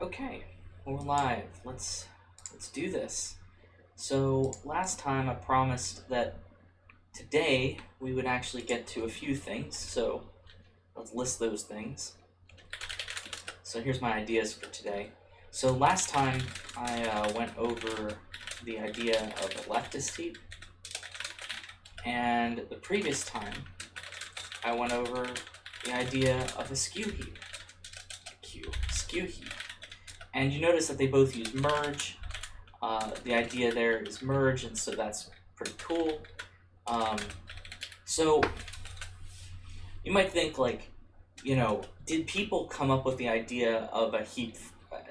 Okay, we're live. Let's do this. So last time I promised that today we would actually get to a few things. So let's list those things. So here's my ideas for today. So last time I went over the idea of a leftist heap, and the previous time I went over the idea of a skew heap. Skew heap. And you notice that they both use merge. The idea there is merge, and so that's pretty cool. So you might think, like, did people come up with the idea of a heap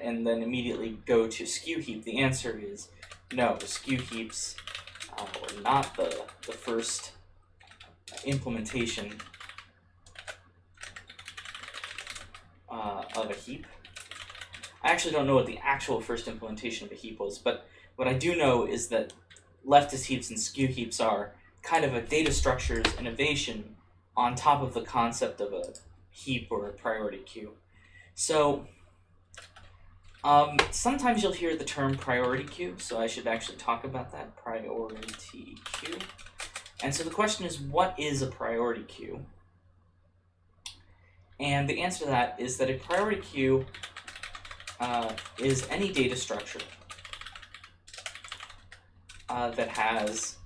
and then immediately go to skew heap? The answer is no. Skew heaps were not the first implementation of a heap. I actually don't know what the actual first implementation of a heap was, but what I do know is that leftist heaps and skew heaps are kind of a data structures innovation on top of the concept of a heap or a priority queue. So sometimes you'll hear the term priority queue, so I should actually talk about that, priority queue. And so the question is, what is a priority queue? And the answer to that is that a priority queue is any data structure that has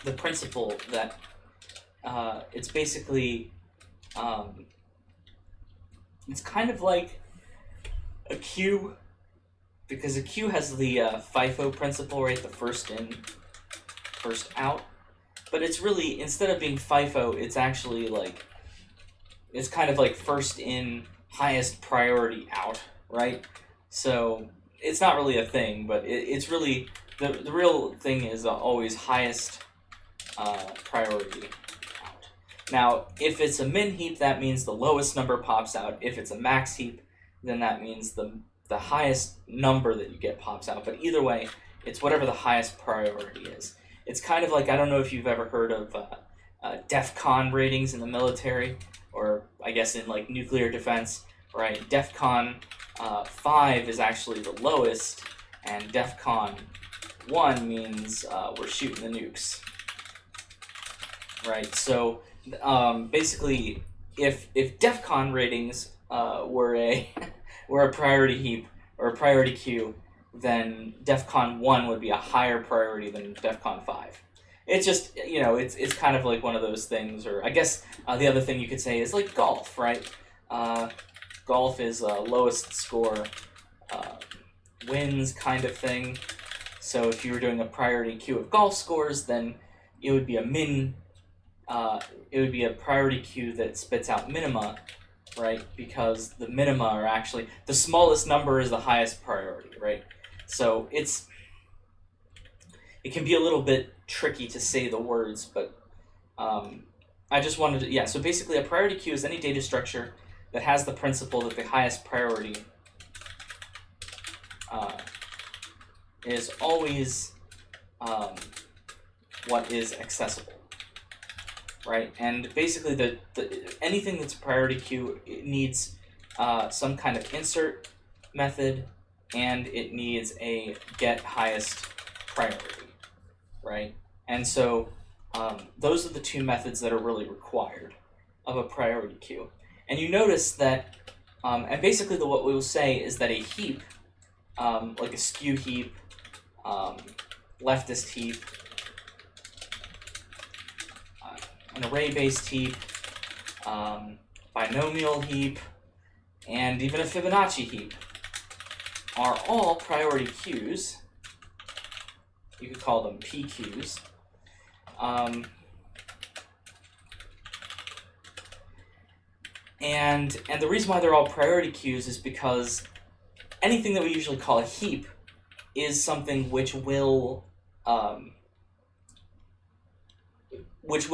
the principle that it's basically, it's kind of like a queue, because a queue has the FIFO principle, right? The first in, first out. But it's really, instead of being FIFO, it's actually like, it's kind of like first in, highest priority out, right? So it's not really a thing, but it's really, the real thing is always highest priority out. Now, if it's a min heap, that means the lowest number pops out. If it's a max heap, then that means the highest number that you get pops out. But either way, it's whatever the highest priority is. It's kind of like, I don't know if you've ever heard of DEFCON ratings in the military, or I guess in like nuclear defense, right? DEFCON 5 is actually the lowest, and DEFCON 1 means we're shooting the nukes, right? So basically, if DEFCON ratings were a were a priority heap or a priority queue, then DEFCON 1 would be a higher priority than DEFCON 5. It's just, it's kind of like one of those things, or I guess the other thing you could say is like golf, right? Golf is lowest score wins kind of thing. So if you were doing a priority queue of golf scores, then it would be a priority queue that spits out minima, right? Because the minima are actually, the smallest number is the highest priority, right? So it can be a little bit tricky to say the words, but I just wanted to, so basically a priority queue is any data structure that has the principle that the highest priority is always what is accessible, right? And basically anything that's a priority queue, it needs some kind of insert method, and it needs a get highest priority, right? And so those are the two methods that are really required of a priority queue. And you notice that, and basically what we will say is that a heap, like a skew heap, leftist heap, an array-based heap, binomial heap, and even a Fibonacci heap are all priority queues. You could call them PQs. And the reason why they're all priority queues is because anything that we usually call a heap is something which will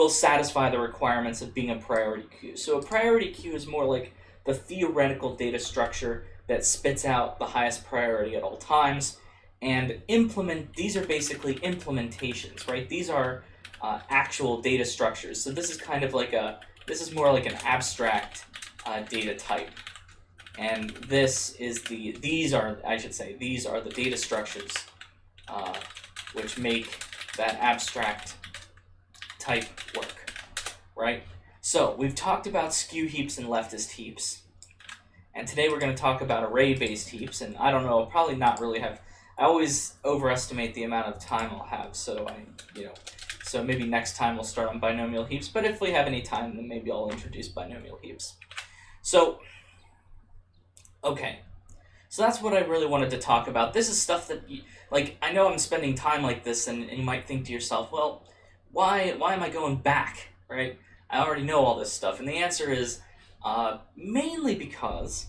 satisfy the requirements of being a priority queue. So a priority queue is more like the theoretical data structure that spits out the highest priority at all times. And these are basically implementations, right? These are actual data structures. So this is kind of like this is more like an abstract data type. And these are the data structures which make that abstract type work, right? So we've talked about skew heaps and leftist heaps, and today we're going to talk about array-based heaps. And I don't know, I'll probably not really have. I always overestimate the amount of time I'll have, so so maybe next time we'll start on binomial heaps. But if we have any time, then maybe I'll introduce binomial heaps. So, okay. So that's what I really wanted to talk about. This is stuff that, I know I'm spending time like this, and you might think to yourself, well, why am I going back, right? I already know all this stuff. And the answer is mainly because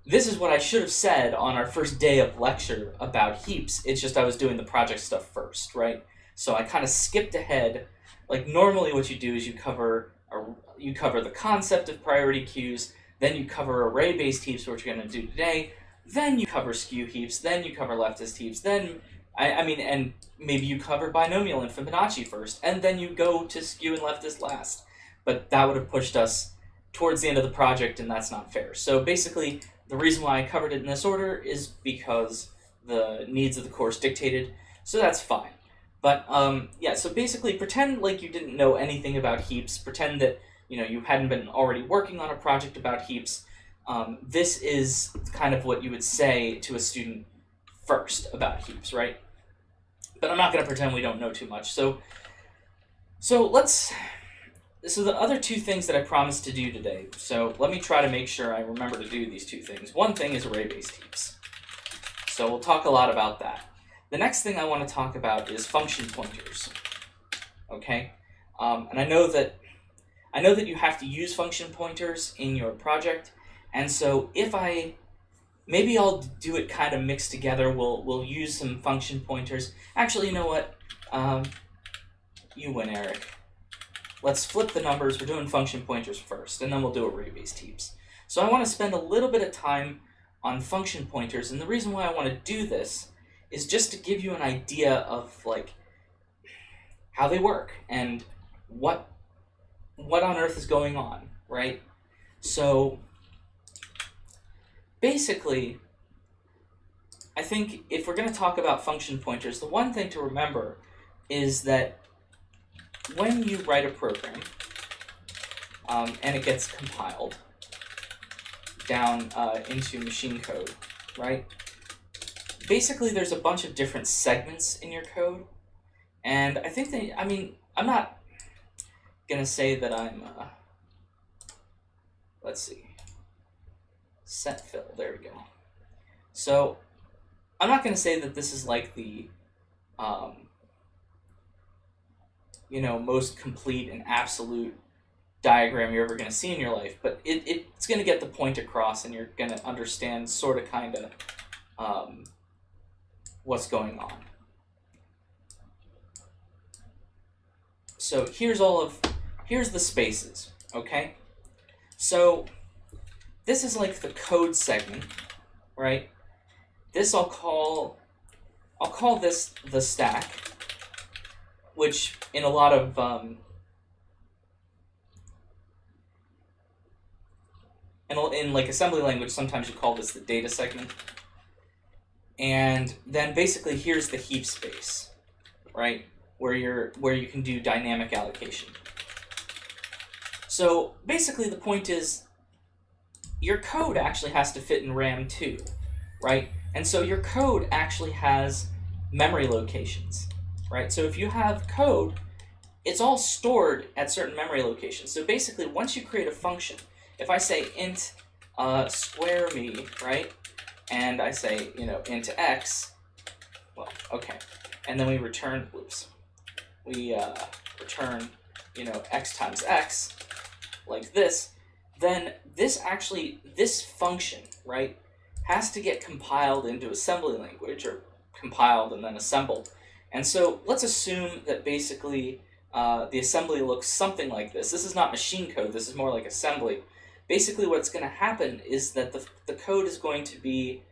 this is what I should have said on our first day of lecture about heaps. It's just I was doing the project stuff first, right? So I kind of skipped ahead. Like normally what you do is you cover the concept of priority queues, then you cover array-based heaps, which we're going to do today, then you cover skew heaps, then you cover leftist heaps, then, and maybe you cover binomial and Fibonacci first, and then you go to skew and leftist last. But that would have pushed us towards the end of the project, and that's not fair. So basically, the reason why I covered it in this order is because the needs of the course dictated, so that's fine. But yeah, so basically pretend like you didn't know anything about heaps, pretend that you hadn't been already working on a project about heaps. This is kind of what you would say to a student first about heaps, right? But I'm not going to pretend we don't know too much. So the other two things that I promised to do today, so let me try to make sure I remember to do these two things. One thing is array-based heaps. So we'll talk a lot about that. The next thing I want to talk about is function pointers. Okay? And I know that you have to use function pointers in your project, and so maybe I'll do it kind of mixed together. We'll use some function pointers. Actually, you know what? You win, Eric. Let's flip the numbers. We're doing function pointers first, and then we'll do array-based heaps. So I want to spend a little bit of time on function pointers, and the reason why I want to do this is just to give you an idea of how they work and what on earth is going on, right? So basically, I think if we're going to talk about function pointers, the one thing to remember is that when you write a program and it gets compiled down into machine code, right? Basically, there's a bunch of different segments in your code, and I think I'm not gonna say that I'm let's see, set fill, there we go. So I'm not gonna say that this is like the most complete and absolute diagram you're ever going to see in your life, but it's going to get the point across, and you're going to understand sort of kind of what's going on. So here's the spaces, okay? So this is like the code segment, right? This I'll call this the stack, which in a lot of in assembly language, sometimes you call this the data segment. And then basically here's the heap space, right? Where you can do dynamic allocation. So basically the point is your code actually has to fit in RAM too, right? And so your code actually has memory locations, right? So if you have code, it's all stored at certain memory locations. So basically, once you create a function, if I say int square me, right, and I say int x, well, okay, and then we return, return x times x, like this, then this function, right, has to get compiled into assembly language, or compiled and then assembled. And so let's assume that basically the assembly looks something like this. This is not machine code, this is more like assembly. Basically what's going to happen is that the code is going to be,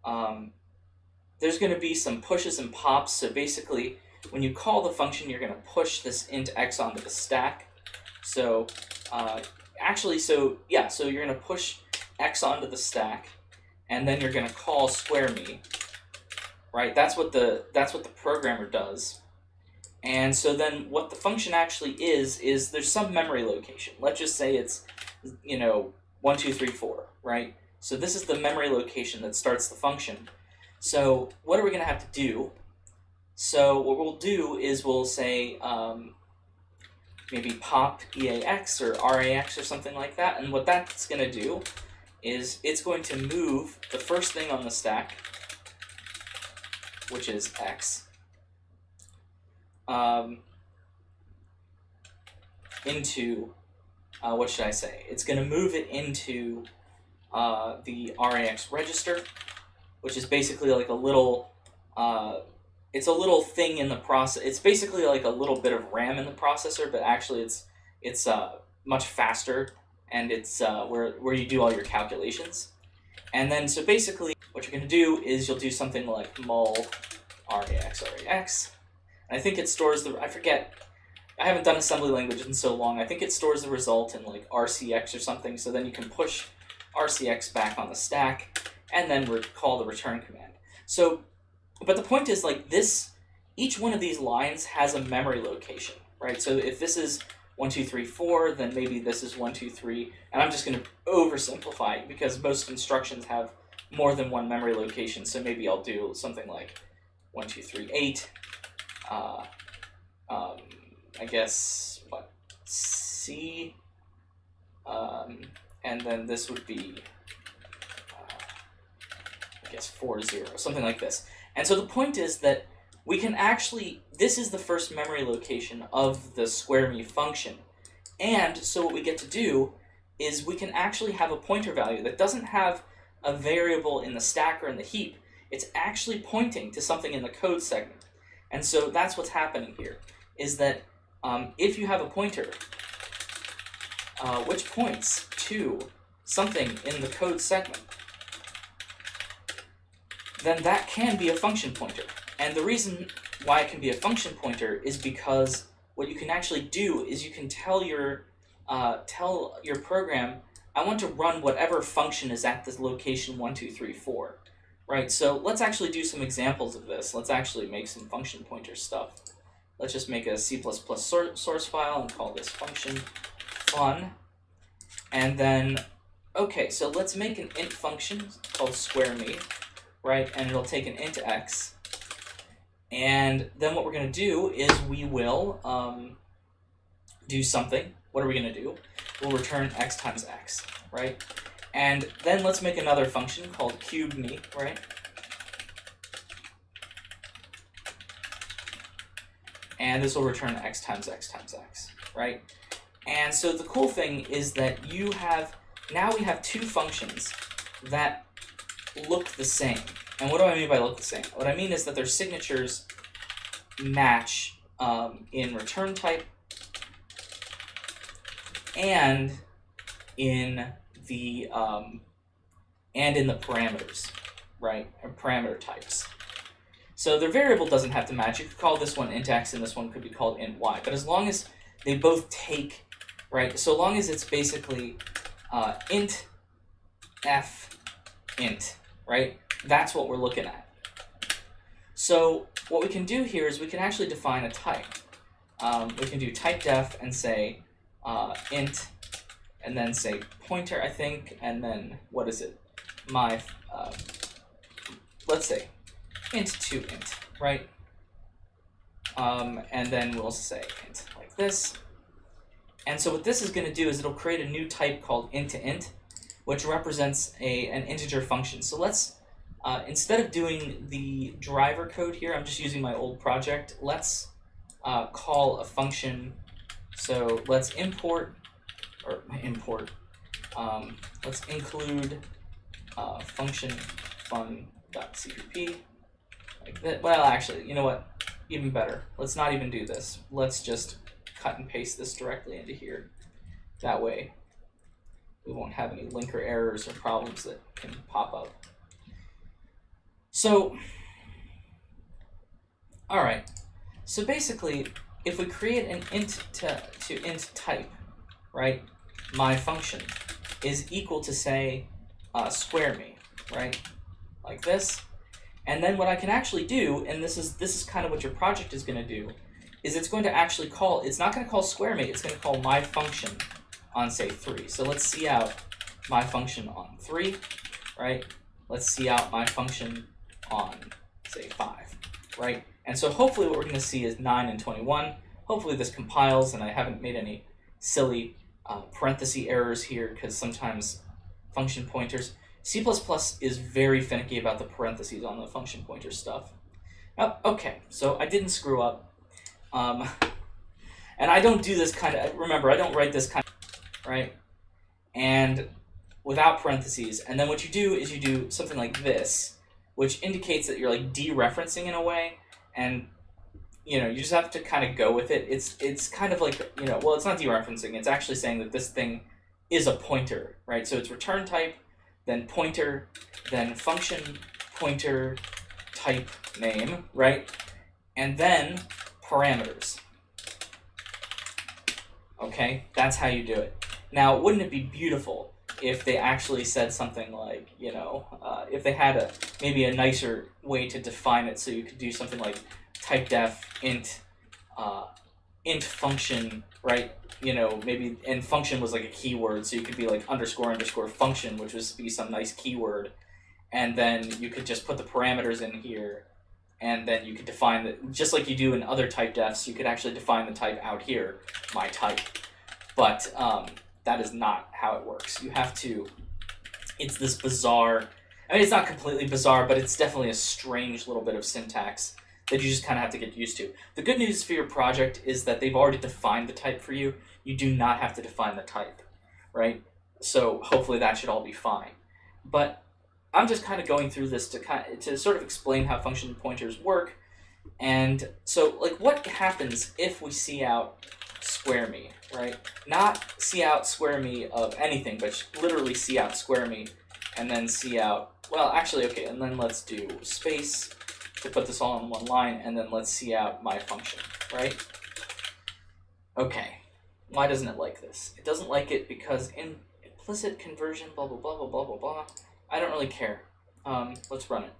there's going to be some pushes and pops. So basically when you call the function, you're going to push this int x onto the stack. So actually, so yeah, so you're going to push x onto the stack, and then you're going to call square me, right? That's what the programmer does. And so then what the function actually is there's some memory location. Let's just say it's, 1, 2, 3, 4, right? So this is the memory location that starts the function. So what are we going to have to do? So what we'll do is we'll say maybe pop EAX or RAX or something like that. And what that's going to do is it's going to move the first thing on the stack, which is X, into, what should I say? It's going to move it into the RAX register, which is basically like a little, it's a little thing in the process. It's basically like a little bit of RAM in the processor, but actually it's much faster, and it's where you do all your calculations. And then, so basically, what you're going to do is you'll do something like mul RAX. I think it stores I forget, I haven't done assembly language in so long. I think it stores the result in like RCX or something, so then you can push RCX back on the stack, and then call the return command. So, but the point is, like, each one of these lines has a memory location, right? So if this is 1, 2, 3, 4, then maybe this is 1, 2, 3, and I'm just going to oversimplify because most instructions have more than one memory location, so maybe I'll do something like 1, 2, 3, 8, I guess, C, and then this would be, I guess, 4, 0, something like this. And so the point is that we can actually, this is the first memory location of the square me function. And so what we get to do is we can actually have a pointer value that doesn't have a variable in the stack or in the heap. It's actually pointing to something in the code segment. And so that's what's happening here, is that if you have a pointer which points to something in the code segment, then that can be a function pointer. And the reason why it can be a function pointer is because what you can actually do is you can tell your program, I want to run whatever function is at this location 1, 2, 3, 4. Right, so let's actually do some examples of this. Let's actually make some function pointer stuff. Let's just make a C++ source file and call this function fun. And then, okay, so let's make an int function called square me, right? And it'll take an int x. And then what we're going to do is we will do something. What are we going to do? We'll return x times x, right? And then let's make another function called cube me, right? And this will return x times x times x, right? And so the cool thing is that now we have two functions that look the same. And what do I mean by look the same? What I mean is that their signatures match in return type and in the parameters, right? Or parameter types. So their variable doesn't have to match. You could call this one int x and this one could be called int y. But as long as they both take, right? So long as it's basically int f int, right? That's what we're looking at. So what we can do here is we can actually define a type. We can do type def and say int, and then say pointer, I think, and then what is it? Let's say int to int, right? And then we'll say int like this. And so what this is going to do is it'll create a new type called int to int, which represents an integer function. So let's, instead of doing the driver code here, I'm just using my old project. Let's call a function. So let's let's include function fun.cpp like that. Well, actually, you know what? Even better. Let's not even do this. Let's just cut and paste this directly into here. That way, we won't have any linker errors or problems that can pop up. So, all right. So basically, if we create an int to int type, right? my function is equal to, say, square me, right? Like this. And then what I can actually do, and this is kind of what your project is going to do, is it's going to actually call, it's not going to call square me, it's going to call my function on, say, 3. So let's see out my function on 3, right? Let's see out my function on, say, 5, right? And so hopefully what we're going to see is 9 and 21. Hopefully this compiles and I haven't made any silly parenthesis errors here, because sometimes function pointers... C++ is very finicky about the parentheses on the function pointer stuff. Oh, okay, so I didn't screw up. And I don't do this kind of... Remember, I don't write this kind of... Right? And without parentheses. And then what you do is you do something like this, which indicates that you're like dereferencing in a way. And, you know, you just have to kind of go with it. It's kind of like, you know, well, it's not dereferencing. It's actually saying that this thing is a pointer, right? So it's return type, then pointer, then function pointer type name, right? And then parameters. Okay, that's how you do it. Now, wouldn't it be beautiful if they actually said something like, you know, if they had maybe a nicer way to define it, so you could do something like type def int function, right? You know, maybe, and function was like a keyword, so you could be like underscore function, which would be some nice keyword, and then you could just put the parameters in here, and then you could define the, just like you do in other type defs, you could actually define the type out here, my type. But that is not how it works. You have to, it's this bizarre, I mean, it's not completely bizarre, but it's definitely a strange little bit of syntax that you just kind of have to get used to. The good news for your project is that they've already defined the type for you. You do not have to define the type, right? So hopefully that should all be fine. But I'm just kind of going through this to sort of explain how function pointers work. And so, like, what happens if we see out square me, right? Not see out square me of anything, but literally see out square me, and then see out, well, actually, okay, and then let's do space to put this all in one line, and then let's see out my function, right? Okay, why doesn't it like this? It doesn't like it because in implicit conversion, blah, blah, blah, blah, blah, blah, blah. I don't really care. Let's run it.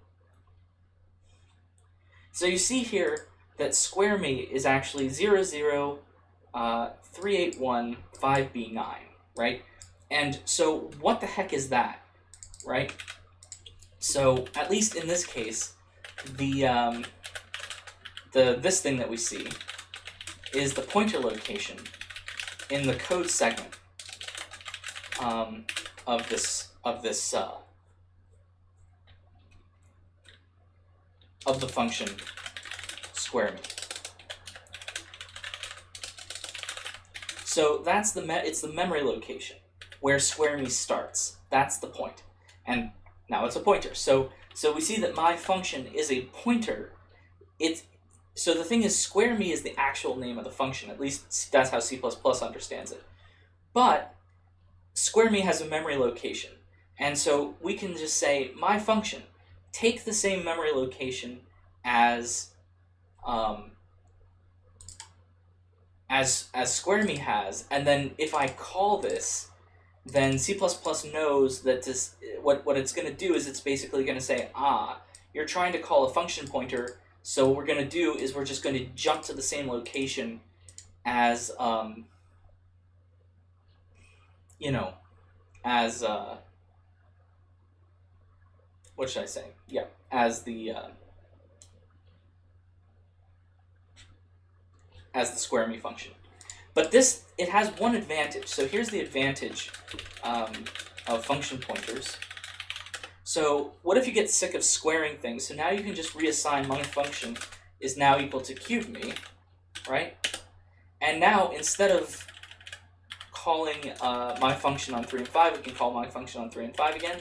So you see here that square me is actually 00381-5B9, right? And so what the heck is that, right? So at least in this case, this thing that we see is the pointer location in the code segment of the function square me. So that's it's the memory location where square me starts. That's the point. And now it's a pointer. So we see that my function is a pointer. So the thing is, square me is the actual name of the function. At least that's how C++ understands it. But square me has a memory location. And so we can just say, my function, take the same memory location as square me has, and then if I call this, then C++ knows that this, what it's going to do is it's basically going to say, you're trying to call a function pointer, so what we're going to do is we're just going to jump to the same location as, what should I say? Yeah, as the square me function. But this, it has one advantage. So here's the advantage of function pointers. So what if you get sick of squaring things? So now you can just reassign my function is now equal to cube me, right? And now instead of calling my function on 3 and 5, we can call my function on 3 and 5 again.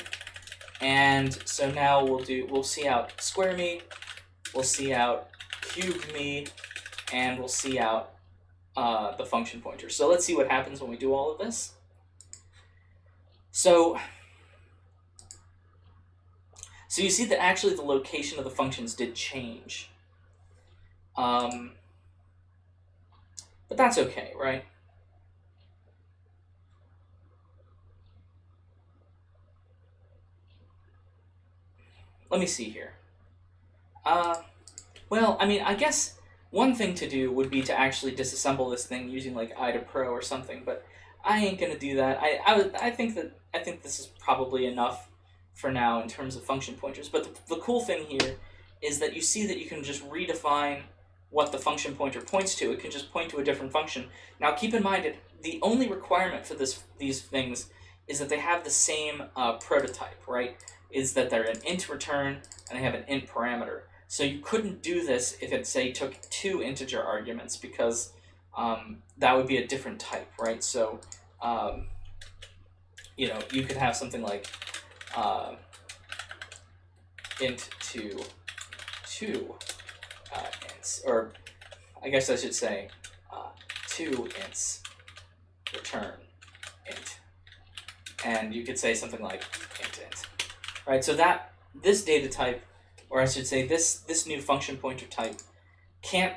And so now we'll see out square me, we'll see out cube me, and we'll see out the function pointer. So let's see what happens when we do all of this. So you see that actually the location of the functions did change. But that's okay, right? let me see here. Well, I mean, I guess one thing to do would be to actually disassemble this thing using like IDA Pro or something, but I ain't gonna do that. I think this is probably enough for now in terms of function pointers. But the cool thing here is that you see that you can just redefine what the function pointer points to. It can just point to a different function. Now keep in mind, the only requirement for these things is that they have the same prototype, right? Is that they're an int return and they have an int parameter. So you couldn't do this if it, say, took 2 integer arguments, because that would be a different type, right? So, you know, you could have something like int to 2 ints, or I guess I should say 2 ints return int, and you could say something like int, right? So that this data type, or I should say this new function pointer type, can't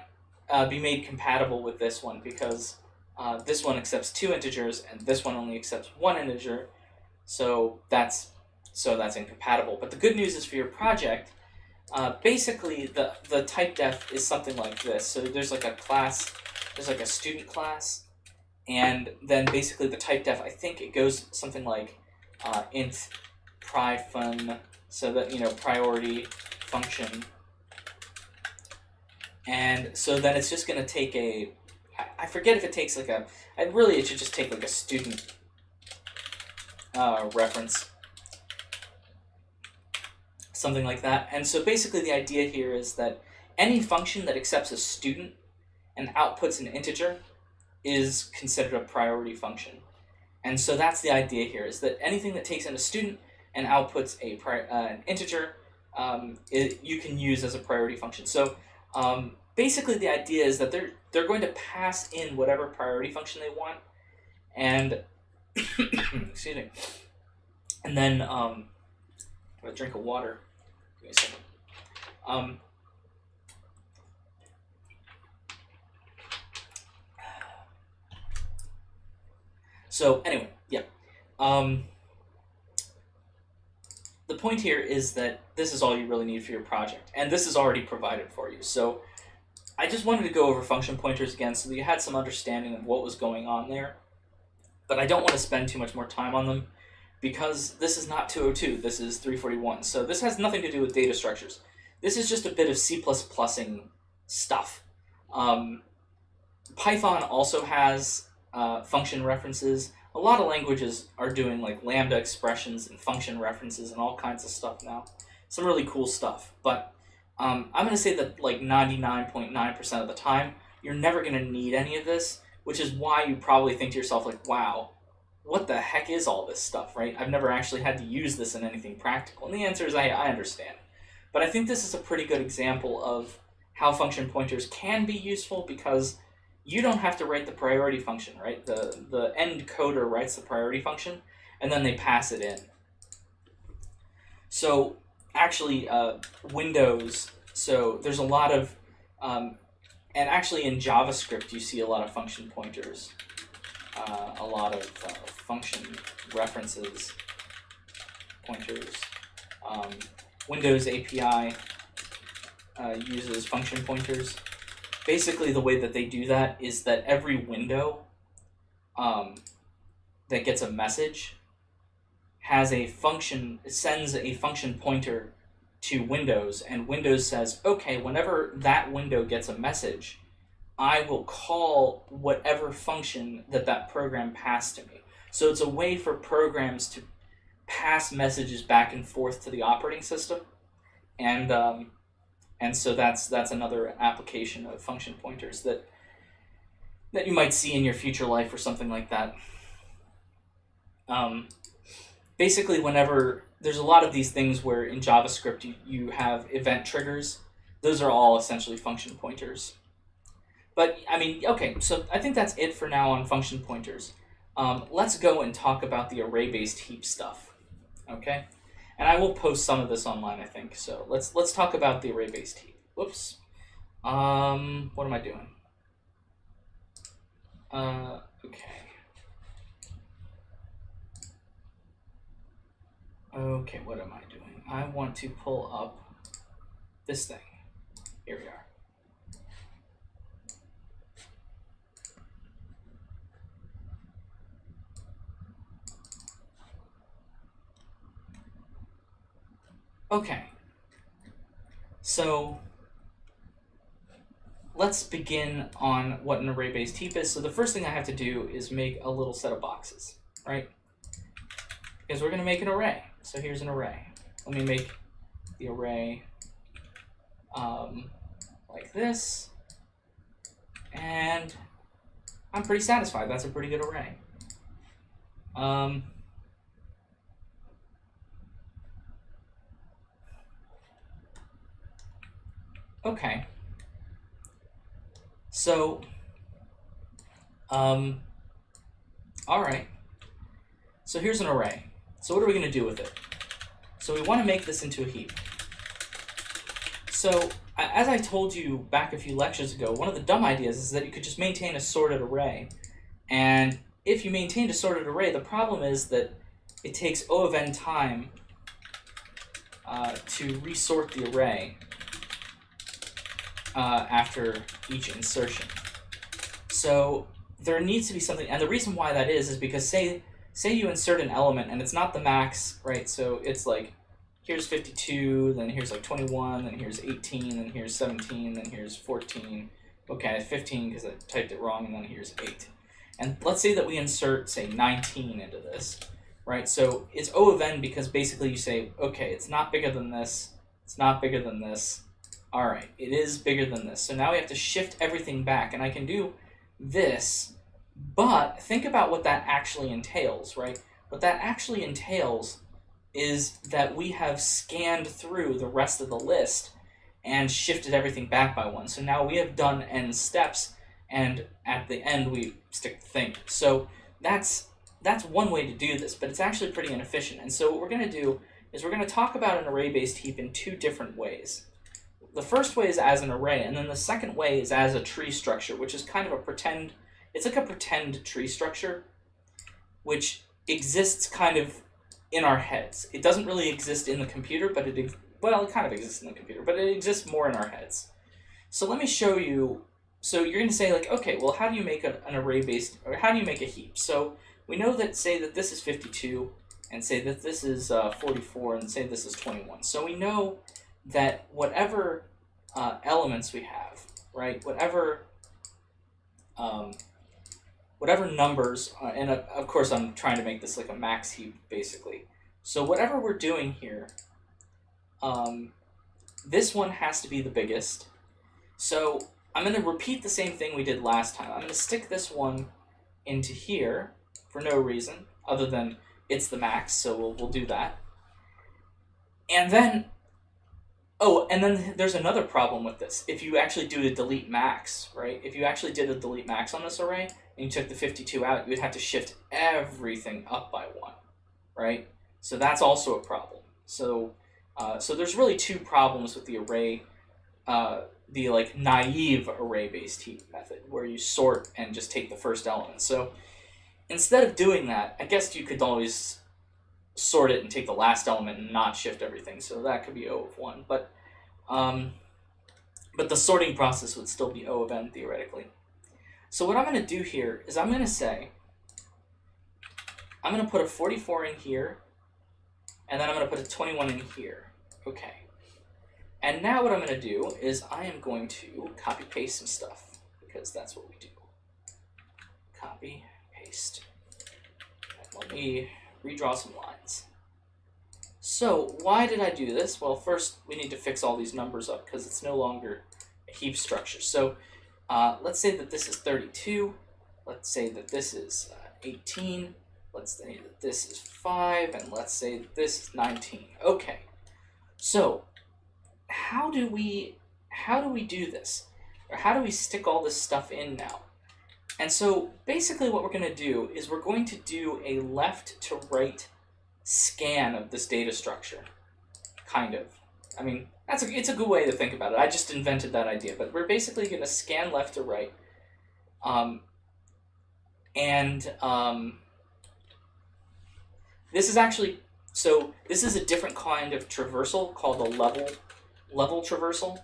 be made compatible with this one, because this one accepts 2 integers and this one only accepts 1 integer, so that's incompatible. But the good news is for your project, basically the type def is something like this. So there's like a class, there's like a student class, and then basically the type def, I think it goes something like int pri_fun, so that, you know, priority function. And so then it's just going to take I forget if it takes like it should just take like a student reference, something like that. And so basically the idea here is that any function that accepts a student and outputs an integer is considered a priority function. And so that's the idea here, is that anything that takes in a student and outputs an integer, you can use as a priority function. So basically the idea is that they're going to pass in whatever priority function they want, and excuse me, and then I'm gonna drink of water. Give me a second. So anyway, yeah. The point here is that this is all you really need for your project, and this is already provided for you. So I just wanted to go over function pointers again so that you had some understanding of what was going on there. But I don't want to spend too much more time on them, because this is not 202, this is 341. So this has nothing to do with data structures. This is just a bit of C++ing stuff. Python also has function references. A lot of languages are doing like lambda expressions and function references and all kinds of stuff now. Some really cool stuff. But I'm going to say that like 99.9% of the time, you're never going to need any of this, which is why you probably think to yourself like, wow, what the heck is all this stuff, right? I've never actually had to use this in anything practical. And the answer is I understand. But I think this is a pretty good example of how function pointers can be useful, because you don't have to write the priority function, right? The end coder writes the priority function, and then they pass it in. So actually, Windows, so there's a lot of, and actually in JavaScript you see a lot of function pointers, a lot of function references, pointers. Windows API uses function pointers. Basically, the way that they do that is that every window that gets a message has a function, sends a function pointer to Windows, and Windows says, okay, whenever that window gets a message, I will call whatever function that program passed to me. So it's a way for programs to pass messages back and forth to the operating system, and so that's another application of function pointers that you might see in your future life or something like that. Basically, whenever there's a lot of these things where in JavaScript you have event triggers, those are all essentially function pointers. But I mean, okay, so I think that's it for now on function pointers. Let's go and talk about the array-based heap stuff. Okay. And I will post some of this online, I think. So let's talk about the array-based heap. Whoops. What am I doing? Okay. Okay, what am I doing? I want to pull up this thing. Here we are. Okay. So let's begin on what an array-based heap is. So the first thing I have to do is make a little set of boxes, right? Because we're going to make an array. So here's an array. Let me make the array like this. And I'm pretty satisfied. That's a pretty good array. Okay. So, all right. So here's an array. So what are we going to do with it? So we want to make this into a heap. So as I told you back a few lectures ago, one of the dumb ideas is that you could just maintain a sorted array. And if you maintained a sorted array, the problem is that it takes O of n time to resort the array after each insertion. So there needs to be something, and the reason why that is because say you insert an element and it's not the max, right? So it's like, here's 52, then here's like 21, then here's 18, then here's 17, then here's 14. Okay, 15 because I typed it wrong, and then here's 8. And let's say that we insert, say, 19 into this, right? So it's O of n because basically you say, okay, it's not bigger than this, it's not bigger than this. All right, it is bigger than this. So now we have to shift everything back, and I can do this, but think about what that actually entails, right? What that actually entails is that we have scanned through the rest of the list and shifted everything back by one. So now we have done n steps, and at the end we stick the thing. So that's one way to do this, but it's actually pretty inefficient. And so what we're going to do is we're going to talk about an array-based heap in two different ways. The first way is as an array, and then the second way is as a tree structure, which is kind of a pretend, it's like a pretend tree structure, which exists kind of in our heads. It doesn't really exist in the computer, but it kind of exists in the computer, but it exists more in our heads. So let me show you. So you're going to say, like, okay, well, how do you make an array-based, or how do you make a heap? So we know that, say that this is 52, and say that this is 44, and say this is 21. So we know that whatever elements we have, right, whatever numbers, and of course I'm trying to make this like a max heap, basically. So whatever we're doing here, this one has to be the biggest. So I'm going to repeat the same thing we did last time. I'm going to stick this one into here for no reason, other than it's the max, so we'll do that. And then, oh, and then there's another problem with this. If you actually do a delete max, right? If you actually did a delete max on this array, and you took the 52 out, you would have to shift everything up by 1, right? So that's also a problem. So there's really two problems with the array, the like naive array-based heap method, where you sort and just take the first element. So instead of doing that, I guess you could always sort it and take the last element and not shift everything. So that could be O of 1, but the sorting process would still be O of n theoretically. So what I'm going to do here is I'm going to say, I'm going to put a 44 in here, and then I'm going to put a 21 in here. Okay. And now what I'm going to do is I am going to copy paste some stuff, because that's what we do. Copy, paste. And let me redraw some lines. So why did I do this? Well, first we need to fix all these numbers up because it's no longer a heap structure. So let's say that this is 32. Let's say that this is 18. Let's say that this is 5, and let's say that this is 19. Okay. So how do we do this? Or how do we stick all this stuff in now? And so basically what we're going to do is we're going to do a left to right scan of this data structure. Kind of. I mean, it's a good way to think about it. I just invented that idea, but we're basically going to scan left to right. This is actually, So this is a different kind of traversal called a level traversal.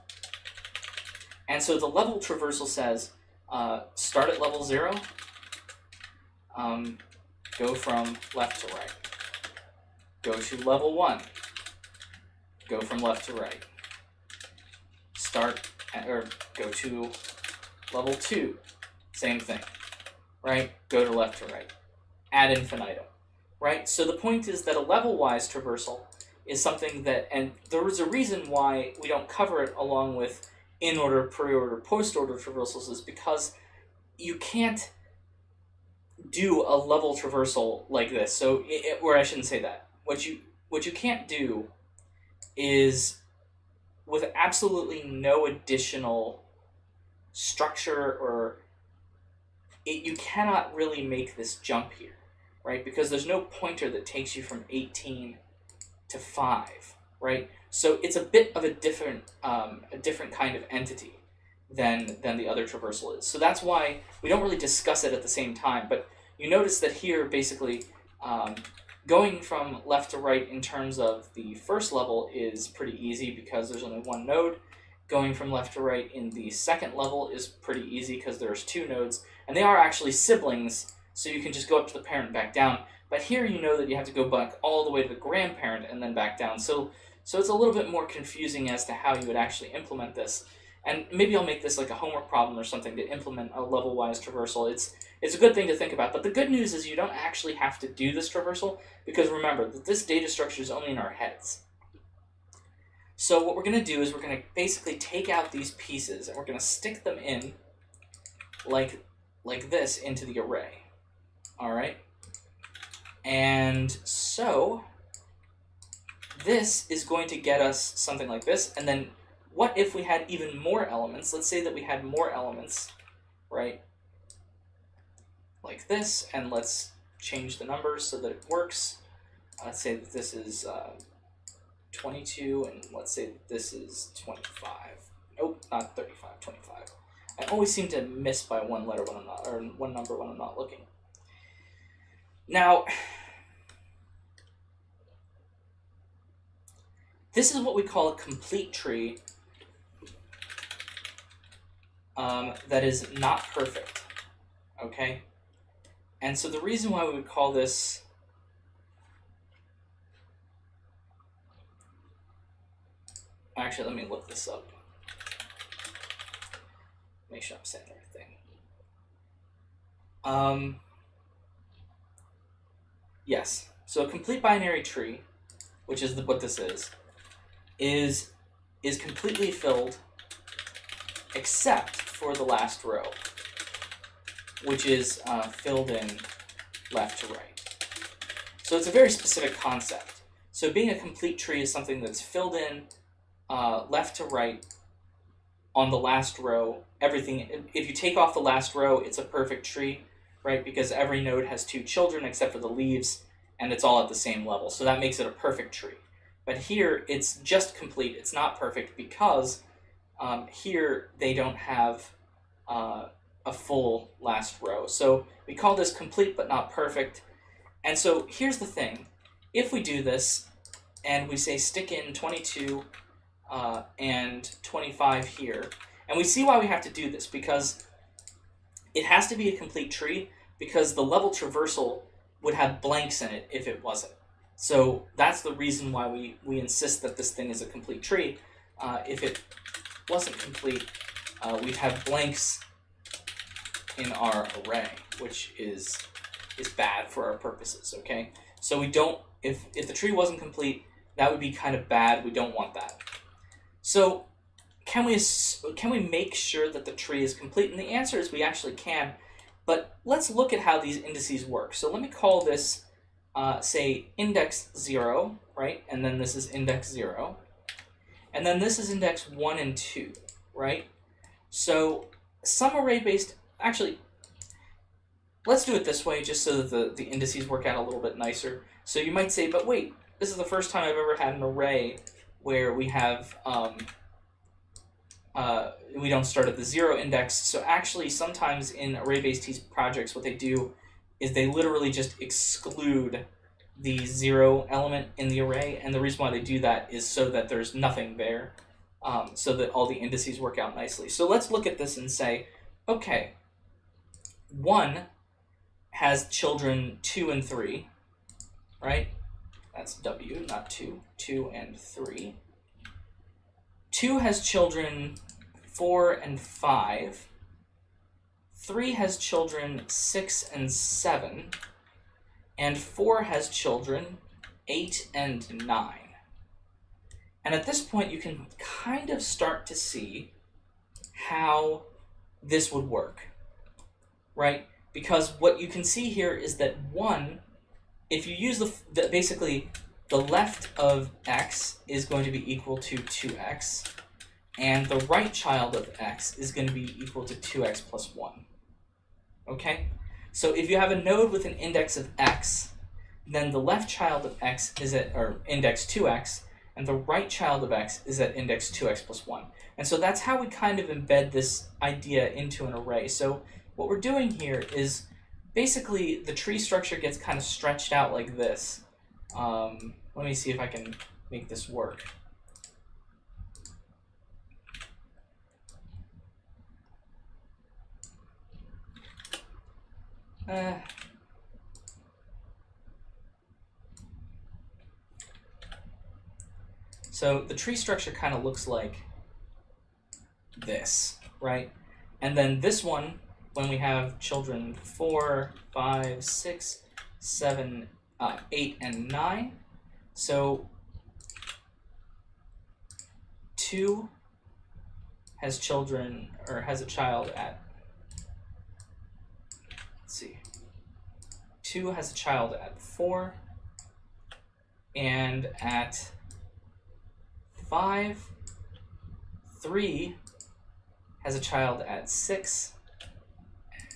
And so the level traversal says, start at level 0, go from left to right. Go to level 1, go from left to right. Go to level 2, same thing, right? Go to left to right. Ad infinitum, right? So the point is that a level-wise traversal is something that, and there is a reason why we don't cover it along with in-order, pre-order, post-order traversals, is because you can't do a level traversal like this. So, or I shouldn't say that. What you can't do is, with absolutely no additional structure or you cannot really make this jump here, right? Because there's no pointer that takes you from 18 to 5, right? So it's a bit of a different kind of entity than the other traversal is. So that's why we don't really discuss it at the same time. But you notice that here, basically, going from left to right in terms of the first level is pretty easy because there's only one node. Going from left to right in the second level is pretty easy because there's 2 nodes, and they are actually siblings, so you can just go up to the parent and back down. But here you know that you have to go back all the way to the grandparent and then back down. So it's a little bit more confusing as to how you would actually implement this. And maybe I'll make this like a homework problem or something to implement a level-wise traversal. It's a good thing to think about. But the good news is you don't actually have to do this traversal, because remember that this data structure is only in our heads. So what we're going to do is we're going to basically take out these pieces and we're going to stick them in like this into the array. All right? And so this is going to get us something like this. And then what if we had even more elements? Let's say that we had more elements, right? Like this, and let's change the numbers so that it works. Let's say that this is 22, and let's say that this is 25. Nope, not 35, 25. I always seem to miss by one letter when I'm not, or one number when I'm not looking. Now, this is what we call a complete tree that is not perfect, okay? And so the reason why we would call this actually, let me look this up. Make sure I'm saying the right thing. Yes. So a complete binary tree, which is what this is completely filled except for the last row, which is filled in left to right. So it's a very specific concept. So being a complete tree is something that's filled in left to right on the last row. Everything, if you take off the last row, it's a perfect tree, right? Because every node has 2 children except for the leaves, and it's all at the same level. So that makes it a perfect tree. But here, it's just complete. It's not perfect because here they don't have a full last row. So we call this complete but not perfect. And so here's the thing. If we do this, and we say stick in 22 and 25 here, and we see why we have to do this, because it has to be a complete tree, because the level traversal would have blanks in it if it wasn't. So that's the reason why we insist that this thing is a complete tree. If it wasn't complete, we'd have blanks in our array, which is bad for our purposes, okay? So we don't, if the tree wasn't complete, that would be kind of bad. We don't want that. So can we make sure that the tree is complete? And the answer is we actually can, but let's look at how these indices work. So let me call this, say, index 0, right? And then this is index 0. And then this is index 1 and 2, right? So some array-based, actually, let's do it this way just so that the indices work out a little bit nicer. So you might say, but wait, this is the first time I've ever had an array where we have, we don't start at the 0 index. So actually, sometimes in array-based projects, what they do is they literally just exclude the 0 element in the array, and the reason why they do that is so that there's nothing there, so that all the indices work out nicely. So let's look at this and say, okay, 1 has children 2 and 3, right? That's W, not 2. 2 and 3. 2 has children 4 and 5. 3 has children 6 and 7. And 4 has children 8 and 9. And at this point, you can kind of start to see how this would work, right? Because what you can see here is that 1, if you use basically the left of x is going to be equal to 2x, and the right child of x is going to be equal to 2x plus 1. Okay? So if you have a node with an index of x, then the left child of x is at, or index 2x, and the right child of x is at index 2x plus 1. And so that's how we kind of embed this idea into an array. So what we're doing here is basically the tree structure gets kind of stretched out like this. Let me see if I can make this work. So the tree structure kind of looks like this, right? And then this one, when we have children 4, 5, 6, 7, 8, and 9. So 2 has children, or has a child at, let's see, 2 has a child at 4, and at 5, 3 has a child at 6,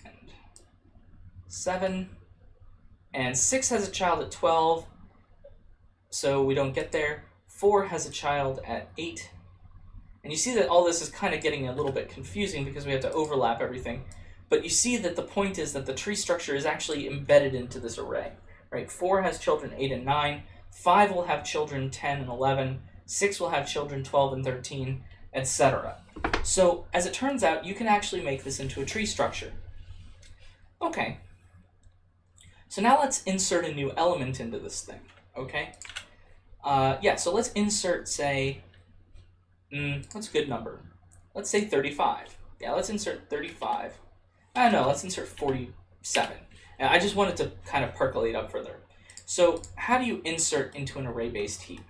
and 7, and 6 has a child at 12, so we don't get there. 4 has a child at 8, and you see that all this is kind of getting a little bit confusing because we have to overlap everything, but you see that the point is that the tree structure is actually embedded into this array, right? 4 has children 8 and 9, 5 will have children 10 and 11, 6 will have children 12 and 13, etc. So, as it turns out, you can actually make this into a tree structure. Okay. So now let's insert a new element into this thing, okay? So let's insert, say, what's a good number? Let's say 35. Yeah, let's insert 35. No, let's insert 47. And I just wanted to kind of percolate up further. So how do you insert into an array-based heap?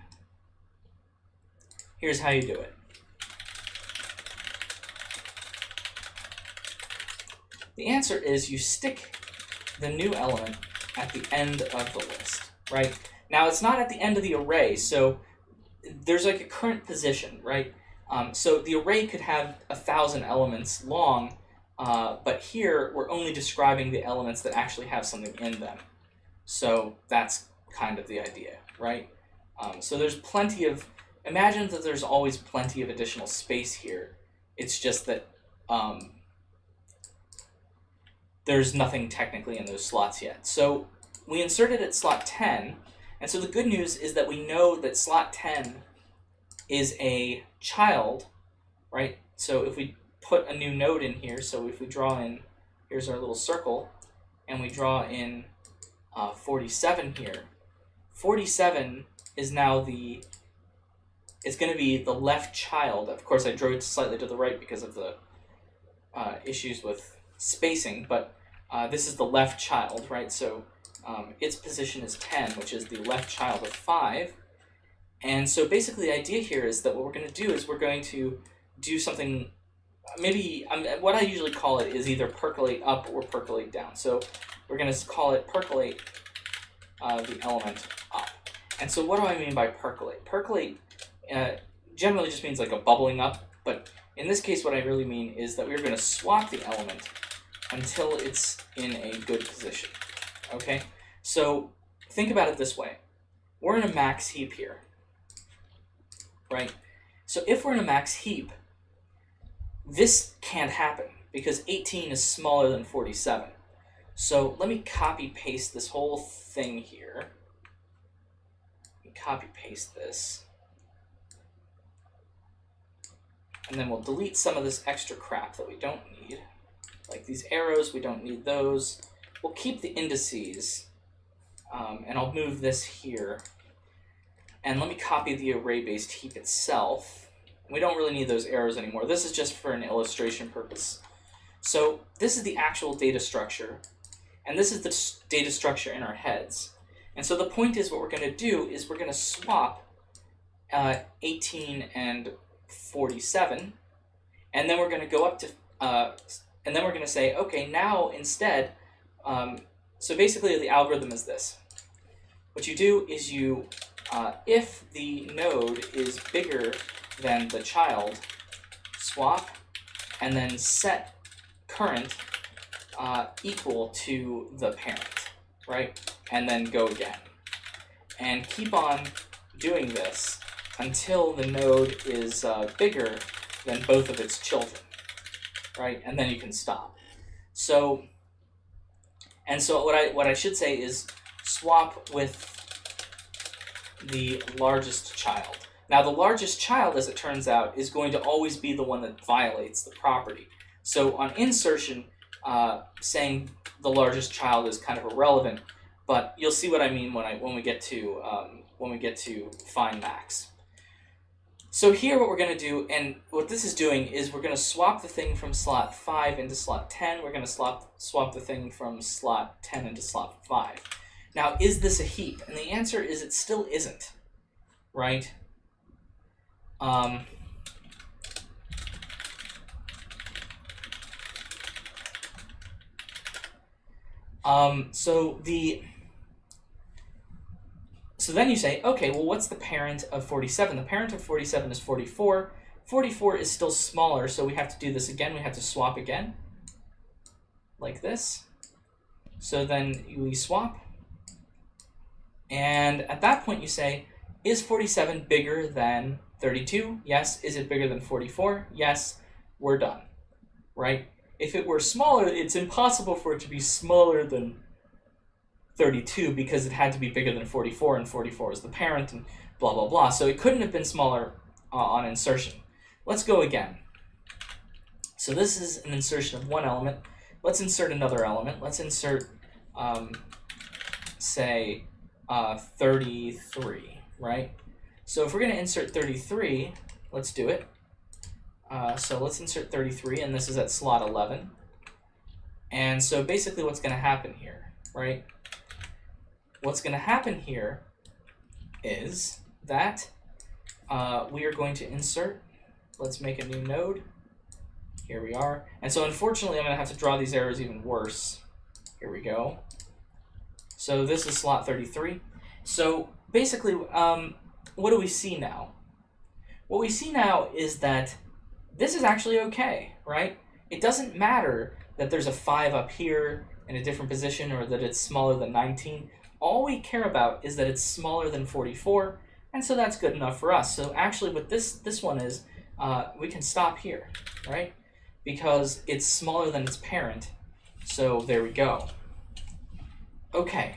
Here's how you do it. The answer is you stick the new element at the end of the list, right? Now, it's not at the end of the array, so there's like a current position, right? So the array could have 1,000 elements long, but here we're only describing the elements that actually have something in them. So that's kind of the idea, right? So there's plenty of, imagine that there's always plenty of additional space here. It's just that there's nothing technically in those slots yet. So we inserted at slot 10, and so the good news is that we know that slot 10 is a child, right? So if we put a new node in here, so if we draw in, here's our little circle, and we draw in 47 here, 47 is now it's going to be the left child. Of course, I drew it slightly to the right because of the issues with spacing, but this is the left child, right? So its position is 10, which is the left child of 5. And so basically the idea here is that what we're going to do is we're going to do something, maybe, what I usually call it is either percolate up or percolate down. So we're going to call it percolate the element up. And so what do I mean by percolate? Percolate generally just means like a bubbling up, but in this case what I really mean is that we're going to swap the element until it's in a good position. Okay? So think about it this way. We're in a max heap here, right? So if we're in a max heap, this can't happen because 18 is smaller than 47. So let me copy paste this whole thing here. copy paste this. And then we'll delete some of this extra crap that we don't need. Like these arrows, we don't need those. We'll keep the indices, and I'll move this here. And let me copy the array-based heap itself. We don't really need those arrows anymore. This is just for an illustration purpose. So this is the actual data structure, and this is the data structure in our heads. And so the point is, what we're going to do is we're going to swap 18 and 47, and then we're going to go up to, and then we're going to say, okay, now instead, so basically the algorithm is this. What you do is you, if the node is bigger than the child, swap, and then set current equal to the parent, right? And then go again. And keep on doing this until the node is bigger than both of its children, right? And then you can stop. So, and so what I should say is swap with the largest child. Now the largest child, as it turns out, is going to always be the one that violates the property. So on insertion, saying the largest child is kind of irrelevant, but you'll see what I mean when we get to find max. So here what we're going to do, and what this is doing, is we're going to swap the thing from slot 5 into slot 10. We're going to swap the thing from slot 10 into slot 5. Now, is this a heap? And the answer is it still isn't, right? So then you say, okay, well, what's the parent of 47? The parent of 47 is 44. 44 is still smaller, so we have to do this again. We have to swap again, like this. So then we swap. And at that point you say, is 47 bigger than 32? Yes. Is it bigger than 44? Yes. We're done, right? If it were smaller, it's impossible for it to be smaller than 32 because it had to be bigger than 44, and 44 is the parent, and blah, blah, blah. So it couldn't have been smaller on insertion. Let's go again. So this is an insertion of one element. Let's insert another element. Let's insert, say, 33, right? So if we're going to insert 33, let's do it. So let's insert 33, and this is at slot 11. And so basically what's going to happen here, right? What's going to happen here is that we are going to insert, let's make a new node. Here we are. And so unfortunately I'm going to have to draw these arrows even worse. Here we go. So this is slot 33. So basically, what do we see now? What we see now is that this is actually okay, right? It doesn't matter that there's a 5 up here in a different position or that it's smaller than 19. All we care about is that it's smaller than 44, and so that's good enough for us. So actually what this one is, we can stop here, right? Because it's smaller than its parent. So there we go. Okay.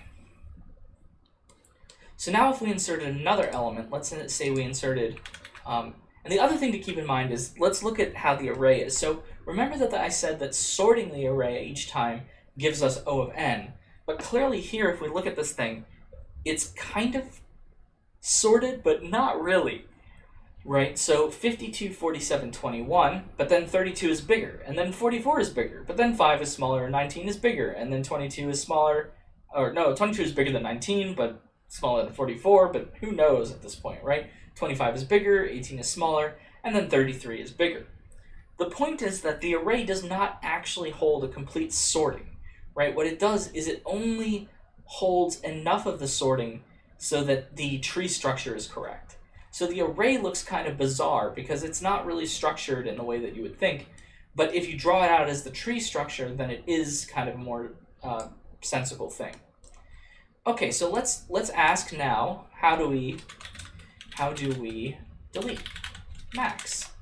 So now if we inserted another element, let's say we inserted, and the other thing to keep in mind is, let's look at how the array is. So remember that I said that sorting the array each time gives us O of n. But clearly here, if we look at this thing, it's kind of sorted, but not really, right? So 52, 47, 21, but then 32 is bigger, and then 44 is bigger, but then 5 is smaller, and 19 is bigger, and then 22 is smaller, or no, 22 is bigger than 19, but smaller than 44, but who knows at this point, right? 25 is bigger, 18 is smaller, and then 33 is bigger. The point is that the array does not actually hold a complete sorting. Right? What it does is it only holds enough of the sorting so that the tree structure is correct. So the array looks kind of bizarre because it's not really structured in the way that you would think, but if you draw it out as the tree structure, then it is kind of a more sensible thing. Okay, so let's ask now, how do we delete max?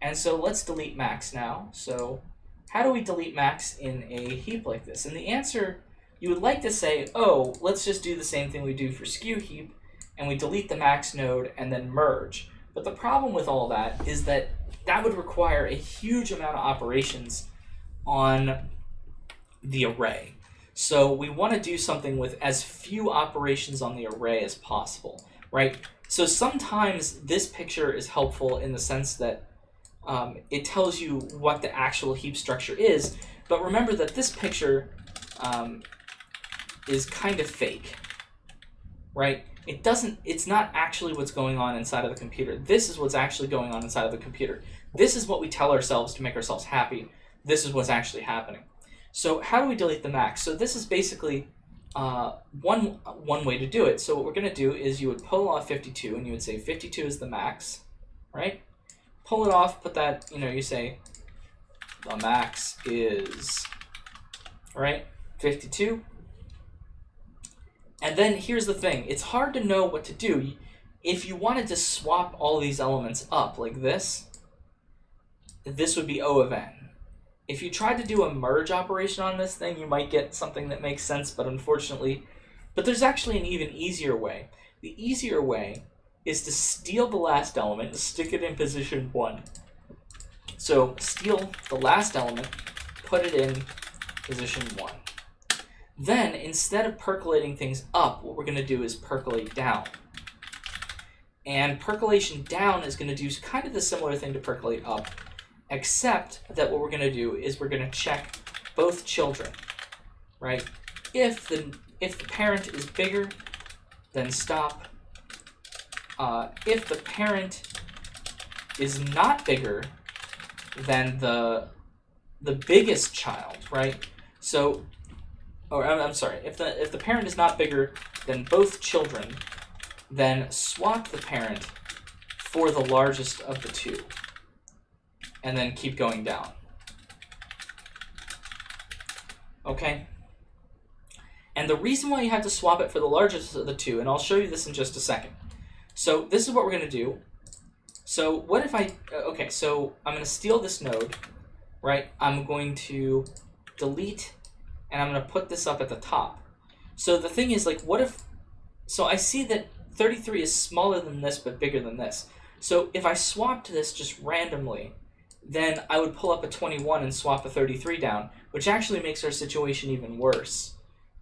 And so let's delete max now. So how do we delete max in a heap like this? And the answer, you would like to say, oh, let's just do the same thing we do for skew heap, and we delete the max node and then merge. But the problem with all that is that that would require a huge amount of operations on the array. So we want to do something with as few operations on the array as possible, right? So sometimes this picture is helpful in the sense that it tells you what the actual heap structure is, but remember that this picture is kind of fake, right? It's not actually what's going on inside of the computer. This is what's actually going on inside of the computer. This is what we tell ourselves to make ourselves happy. This is what's actually happening. So how do we delete the max? So this is basically one way to do it. So what we're going to do is you would pull off 52, and you would say 52 is the max, right? Pull it off, put that, you say the max is, right, 52. And then here's the thing. It's hard to know what to do. If you wanted to swap all these elements up like this would be O of n. If you tried to do a merge operation on this thing, you might get something that makes sense, but there's actually an even easier way. The easier way is to steal the last element and stick it in position 1. So steal the last element, put it in position 1. Then, instead of percolating things up, what we're going to do is percolate down. And percolation down is going to do kind of the similar thing to percolate up, except that what we're going to do is we're going to check both children, right? If the parent is bigger, then stop. If the parent is not bigger than the biggest child, right? So, I'm sorry. If the parent is not bigger than both children, then swap the parent for the largest of the two, and then keep going down. Okay? And the reason why you have to swap it for the largest of the two, and I'll show you this in just a second. So this is what we're going to do. So what if okay, so I'm going to steal this node, right? I'm going to delete, and I'm going to put this up at the top. So the thing is, so I see that 33 is smaller than this, but bigger than this. So if I swapped this just randomly, then I would pull up a 21 and swap a 33 down, which actually makes our situation even worse,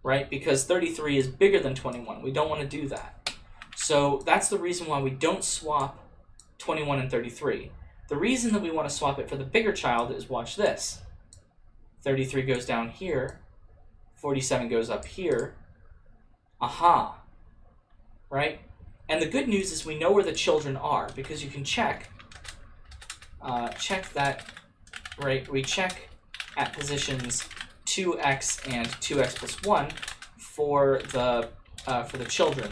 right? Because 33 is bigger than 21. We don't want to do that. So that's the reason why we don't swap 21 and 33. The reason that we want to swap it for the bigger child is, watch this. 33 goes down here. 47 goes up here. Aha. Right? And the good news is we know where the children are, because you can check that, right? We check at positions 2x and 2x plus 1 for the children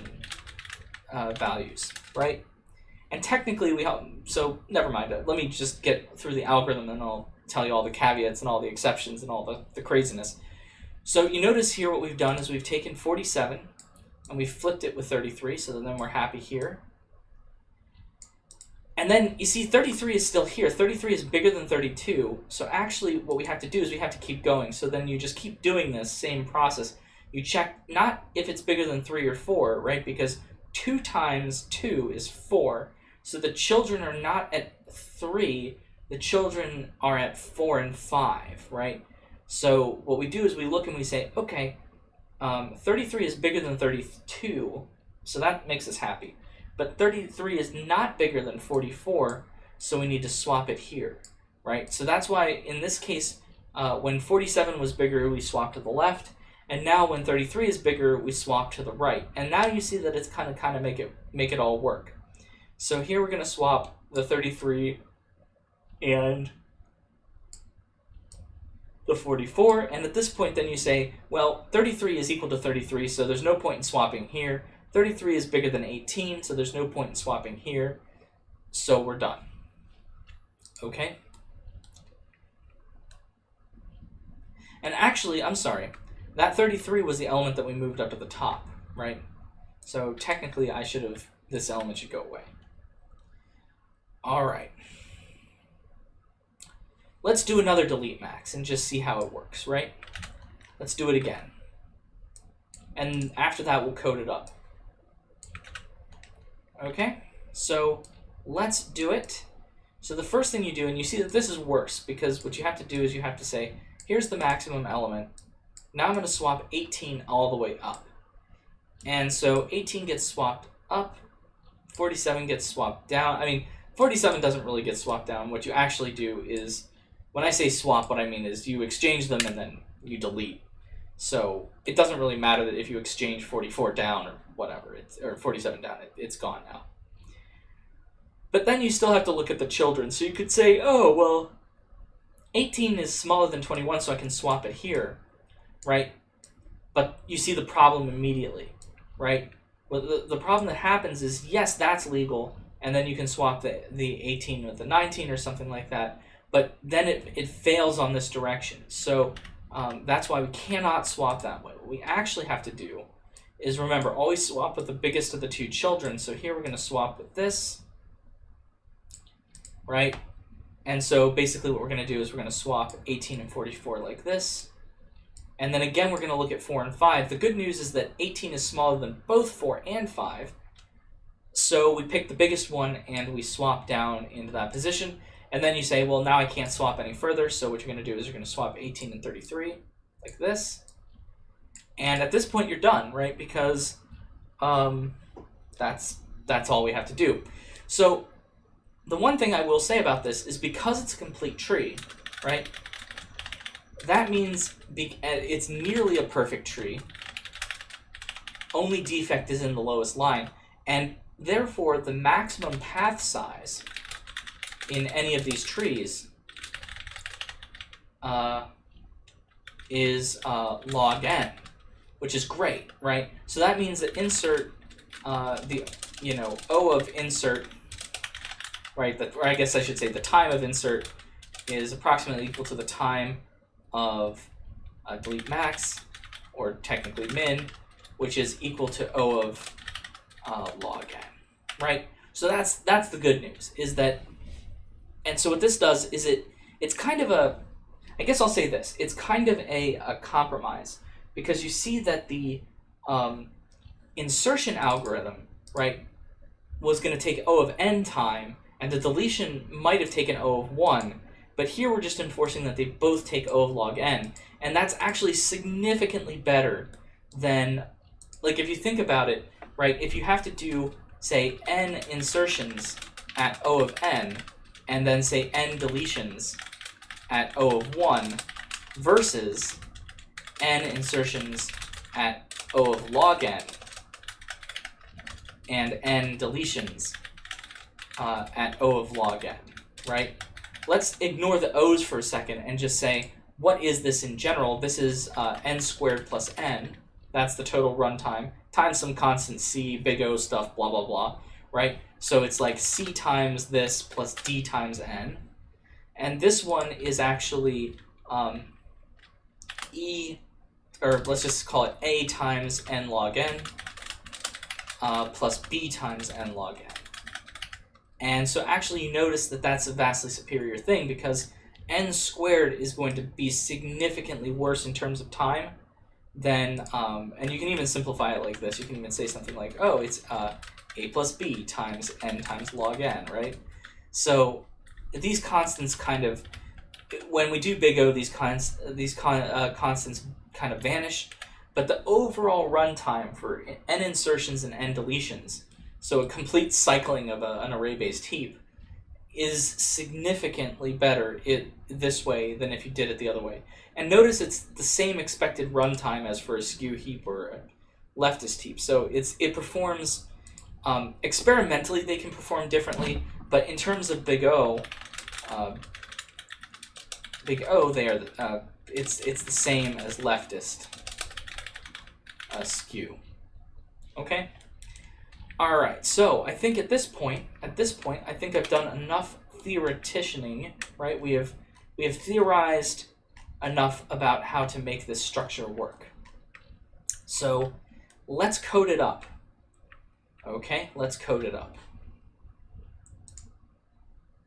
values, right? And technically so never mind. Let me just get through the algorithm, and I'll tell you all the caveats and all the exceptions and all the craziness. So you notice here what we've done is we've taken 47 and we've flipped it with 33, so then we're happy here. And then you see 33 is still here. 33 is bigger than 32. So actually what we have to do is we have to keep going. So then you just keep doing this same process. You check not if it's bigger than 3 or 4, right? Because 2 times 2 is 4. So the children are not at 3. The children are at 4 and 5, right? So what we do is we look and we say, okay, 33 is bigger than 32, so that makes us happy. But 33 is not bigger than 44, so we need to swap it here, right? So that's why in this case, when 47 was bigger, we swapped to the left, and now when 33 is bigger, we swap to the right. And now you see that it's kind of make it all work. So here we're going to swap the 33 and the 44, and at this point then you say, well, 33 is equal to 33, so there's no point in swapping here. 33 is bigger than 18, so there's no point in swapping here. So we're done. Okay? And actually, I'm sorry, that 33 was the element that we moved up to the top, right? So technically this element should go away. All right. Let's do another delete max and just see how it works, right? Let's do it again. And after that, we'll code it up. Okay, so let's do it. So the first thing you do, and you see that this is worse, because what you have to do is you have to say, here's the maximum element. Now I'm going to swap 18 all the way up. And so 18 gets swapped up, 47 gets swapped down. I mean, 47 doesn't really get swapped down. What you actually do is, when I say swap, what I mean is you exchange them and then you delete. So it doesn't really matter that if you exchange 44 down or whatever, or 47 down, it's gone now. But then you still have to look at the children. So you could say, oh, well, 18 is smaller than 21, so I can swap it here, right? But you see the problem immediately, right? Well, the problem that happens is, yes, that's legal, and then you can swap the 18 with the 19 or something like that, but then it fails on this direction. So that's why we cannot swap that way. What we actually have to do is, remember, always swap with the biggest of the two children. So here we're going to swap with this, right? And so basically what we're going to do is we're going to swap 18 and 44 like this. And then again, we're going to look at 4 and 5. The good news is that 18 is smaller than both 4 and 5. So we pick the biggest one and we swap down into that position. And then you say, well, now I can't swap any further. So what you're going to do is you're going to swap 18 and 33 like this. And at this point, you're done, right? Because that's all we have to do. So the one thing I will say about this is, because it's a complete tree, right? That means it's nearly a perfect tree. Only defect is in the lowest line. And therefore, the maximum path size in any of these trees is log n, which is great, right? So that means that insert O of insert, right? Or I guess I should say the time of insert is approximately equal to the time of delete max, or technically min, which is equal to O of log n, right? So that's the good news, is that, and so what this does is it's kind of a, I guess I'll say this, it's kind of a compromise, because you see that the insertion algorithm, right, was going to take O of n time, and the deletion might have taken O of 1, but here we're just enforcing that they both take O of log n, and that's actually significantly better than, like, if you think about it, right, if you have to do, say, n insertions at O of n, and then say n deletions at O of 1, versus n insertions at O of log n, and n deletions at O of log n, right? Let's ignore the O's for a second and just say, what is this in general? This is n squared plus n. That's the total runtime, times some constant c, big O stuff, blah, blah, blah, right? So it's like c times this plus d times n. And this one is actually e, or let's just call it a times n log n plus b times n log n. And so actually you notice that that's a vastly superior thing, because n squared is going to be significantly worse in terms of time than, and you can even simplify it like this. You can even say something like, oh, it's a plus b times n times log n, right? So these constants kind of, when we do big O, these constants kind of vanish, but the overall runtime for n insertions and n deletions, so a complete cycling of an array-based heap, is significantly better this way than if you did it the other way. And notice it's the same expected runtime as for a skew heap or a leftist heap. So it performs, experimentally they can perform differently, but in terms of big O, it's the same as leftist skew. Okay? Alright, so I think at this point, I think I've done enough theoreticianing, right? We have theorized enough about how to make this structure work. So let's code it up. Okay, let's code it up.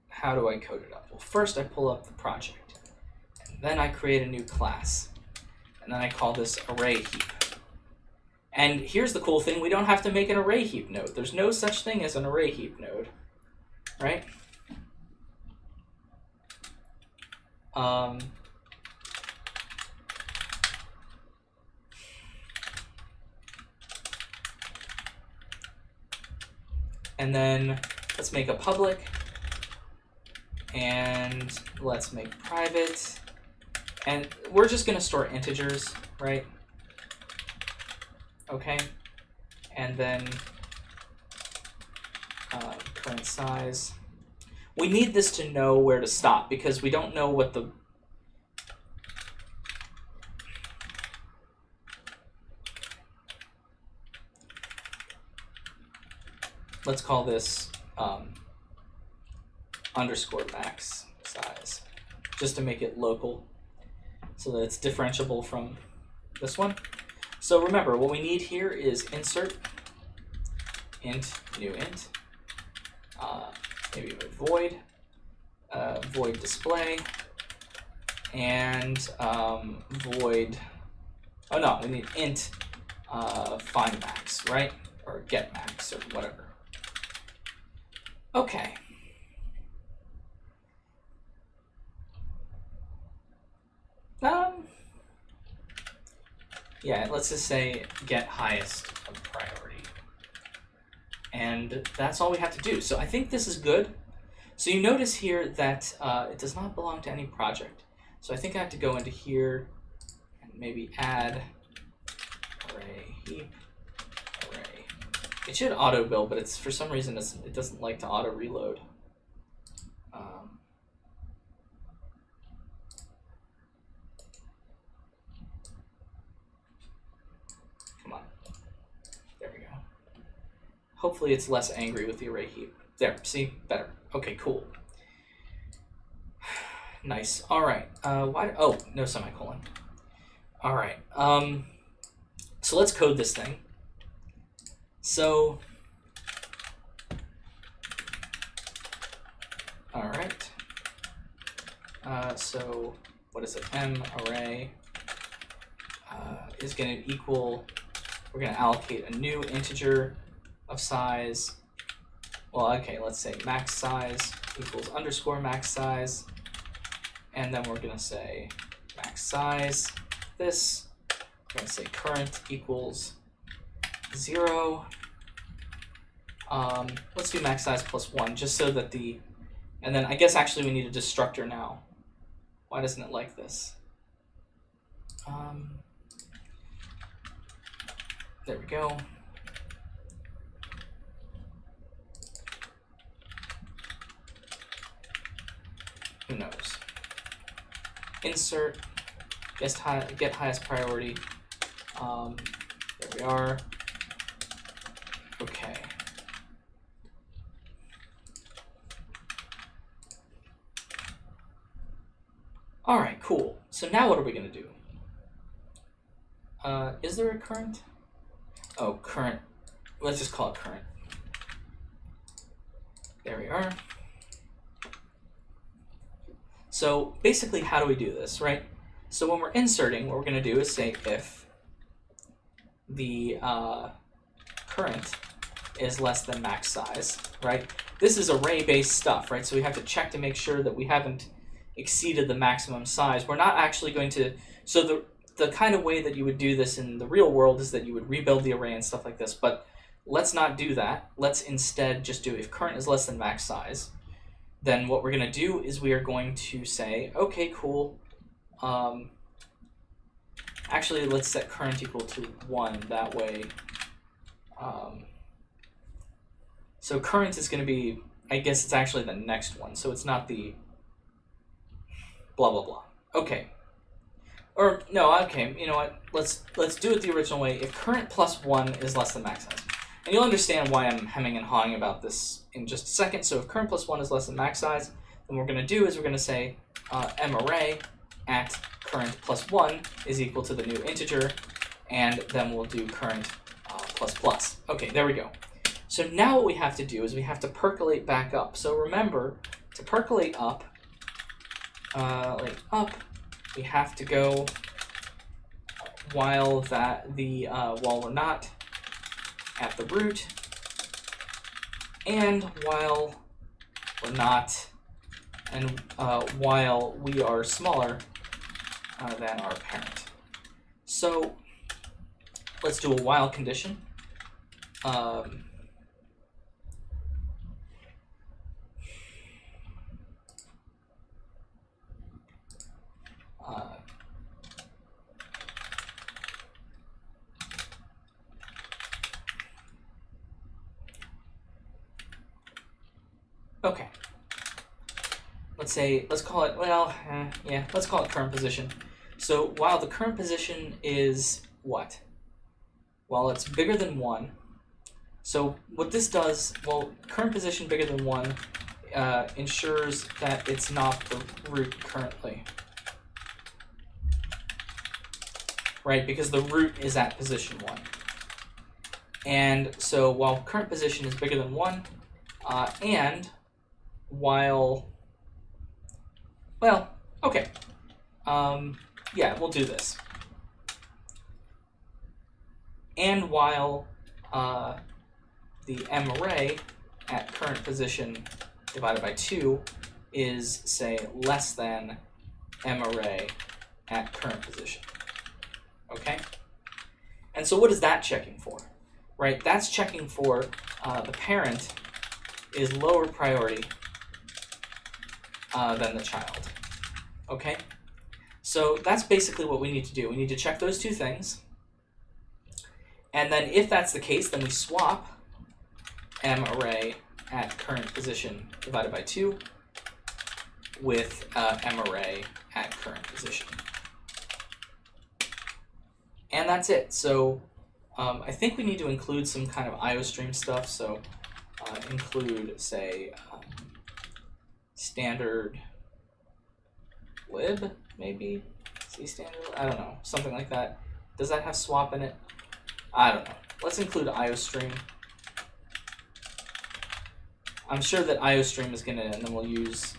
How do I code it up? Well, first I pull up the project, and then I create a new class, and then I call this array heap. And here's the cool thing, we don't have to make an array heap node. There's no such thing as an array heap node, right? And then let's make a public, and let's make private, and we're just going to store integers, right? Okay, and then current size. We need this to know where to stop because we don't know what the let's call this underscore max size, just to make it local so that it's differentiable from this one. So remember, what we need here is insert int new int, maybe a void, void display, and void, oh no, we need int find max, right? Or get max or whatever. Okay. Yeah, let's just say get highest of priority. And that's all we have to do. So I think this is good. So you notice here that it does not belong to any project. So I think I have to go into here and maybe add array heap array. It should auto build, but it's for some reason it doesn't like to auto reload. Come on. There we go. Hopefully it's less angry with the array heap. There, see? Better. Okay, cool. Nice. All right. Why? Oh, no semicolon. All right. So let's code this thing. So, all right. So what is it? M array is going to equal. We're going to allocate a new integer of size. Well, okay. Let's say max size equals underscore max size. And then we're going to say max size, this, we're going to say current equals 0. Let's do max size plus 1, just so that the, and then I guess actually we need a destructor now. Why doesn't it like this? There we go. Who knows? Insert, get highest priority. There we are. Okay. All right, cool. So now what are we going to do? Is there a current? Oh, current. Let's just call it current. There we are. So basically, how do we do this, right? So when we're inserting, what we're going to do is say if the current is less than max size, right? This is array-based stuff, right? So we have to check to make sure that we haven't exceeded the maximum size. We're not actually going to, so the kind of way that you would do this in the real world is that you would rebuild the array and stuff like this, but let's not do that. Let's instead just do if current is less than max size, then what we're going to do is we are going to say, okay, cool. Actually, let's set current equal to 1. That way. So current is going to be, I guess it's actually the next one. So it's not the blah, blah, blah. Okay. Or, no, okay, you know what? Let's do it the original way. If current plus 1 is less than max size. And you'll understand why I'm hemming and hawing about this in just a second. So if current plus 1 is less than max size, then what we're going to do is we're going to say marray at current plus 1 is equal to the new integer, and then we'll do current plus plus. Okay, there we go. So now what we have to do is we have to percolate back up. So remember, to percolate up, we have to go while we're not at the root, and while we're not, and while we are smaller than our parent. So let's do a while condition. Okay. Let's call it current position. So while the current position is what? Well, it's bigger than 1. So what this does, current position bigger than 1 ensures that it's not the root currently. Right, because the root is at position 1. And so while current position is bigger than 1, and while, yeah, we'll do this. And while the M array at current position divided by 2 is, say, less than M array at current position. Okay? And so what is that checking for? Right, that's checking for the parent is lower priority than the child. Okay? So that's basically what we need to do. We need to check those two things. And then if that's the case, then we swap M array at current position divided by 2 with M array at current position. And that's it. So I think we need to include some kind of IOStream stuff. So include, say, standard lib, maybe? C standard, I don't know, something like that. Does that have swap in it? I don't know. Let's include IOStream. I'm sure that IOStream is gonna, and then we'll use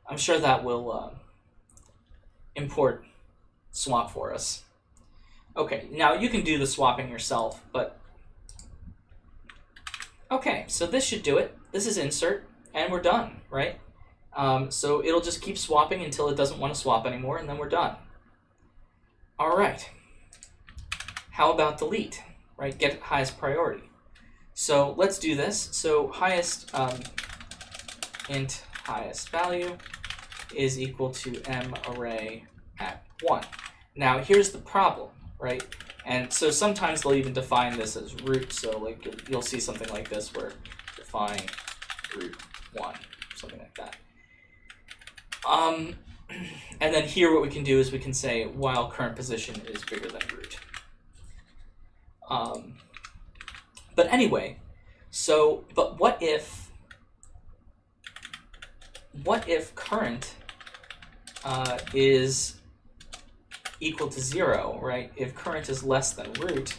I'm sure that will import swap for us. Okay, now you can do the swapping yourself, but okay, so this should do it. This is insert, and we're done, right? So it'll just keep swapping until it doesn't want to swap anymore, and then we're done. All right. How about delete, right? Get highest priority. So let's do this. So highest int highest value is equal to M array at 1. Now here's the problem, right? And so sometimes they'll even define this as root. So like you'll see something like this where define root 1, something like that. And then here what we can do is we can say while current position is bigger than root. But anyway, so but what if current is equal to 0, right? If current is less than root,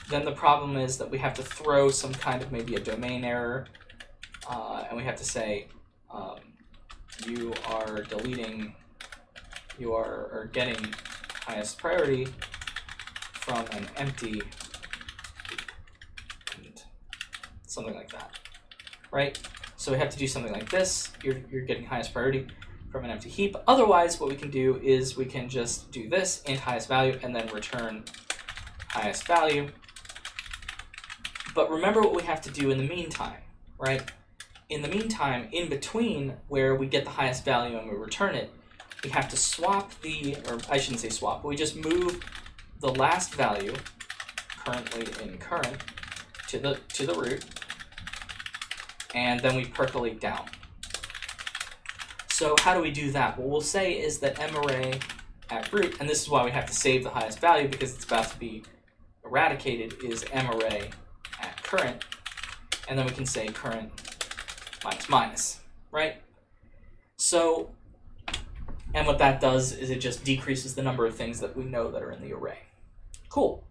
then the problem is that we have to throw some kind of maybe a domain error, and we have to say you are deleting, or getting highest priority from an empty and something like that, right? So we have to do something like this. You're getting highest priority from an empty heap. Otherwise, what we can do is we can just do this, int highest value, and then return highest value. But remember what we have to do in the meantime, right? In the meantime, in between where we get the highest value and we return it, we have to swap or I shouldn't say swap, but we just move the last value, currently in current, to the root, and then we percolate down. So how do we do that? What we'll say is that M array at root, and this is why we have to save the highest value because it's about to be eradicated, is M array at current, and then we can say current minus minus, right? So, and what that does is it just decreases the number of things that we know that are in the array. Cool.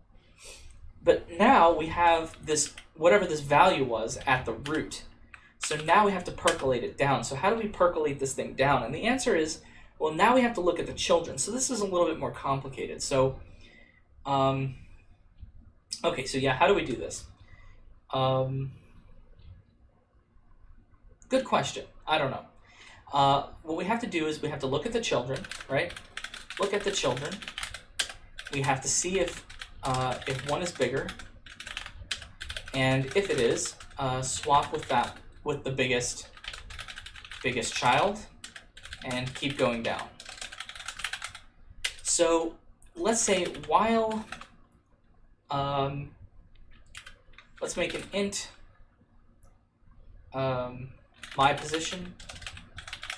But now we have this, whatever this value was at the root. So now we have to percolate it down. So how do we percolate this thing down? And the answer is Well, now we have to look at the children. So this is a little bit more complicated. So, okay, so yeah, how do we do this? Good question. I don't know. What we have to do is we have to look at the children, right? Look at the children. We have to see if one is bigger, and if it is, swap with the biggest child, and keep going down. So let's say while let's make an int my position,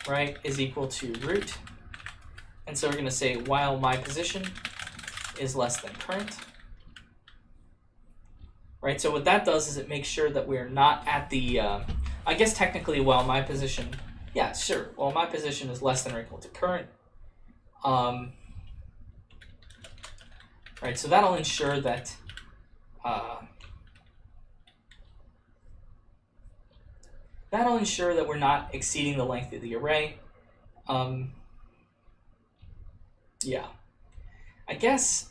right, is equal to root, and so we're going to say while my position is less than current, right? So what that does is it makes sure that we're not at the I guess technically while my position, yeah, sure, while my position is less than or equal to current, right, so that'll ensure that we're not exceeding the length of the array. Yeah, I guess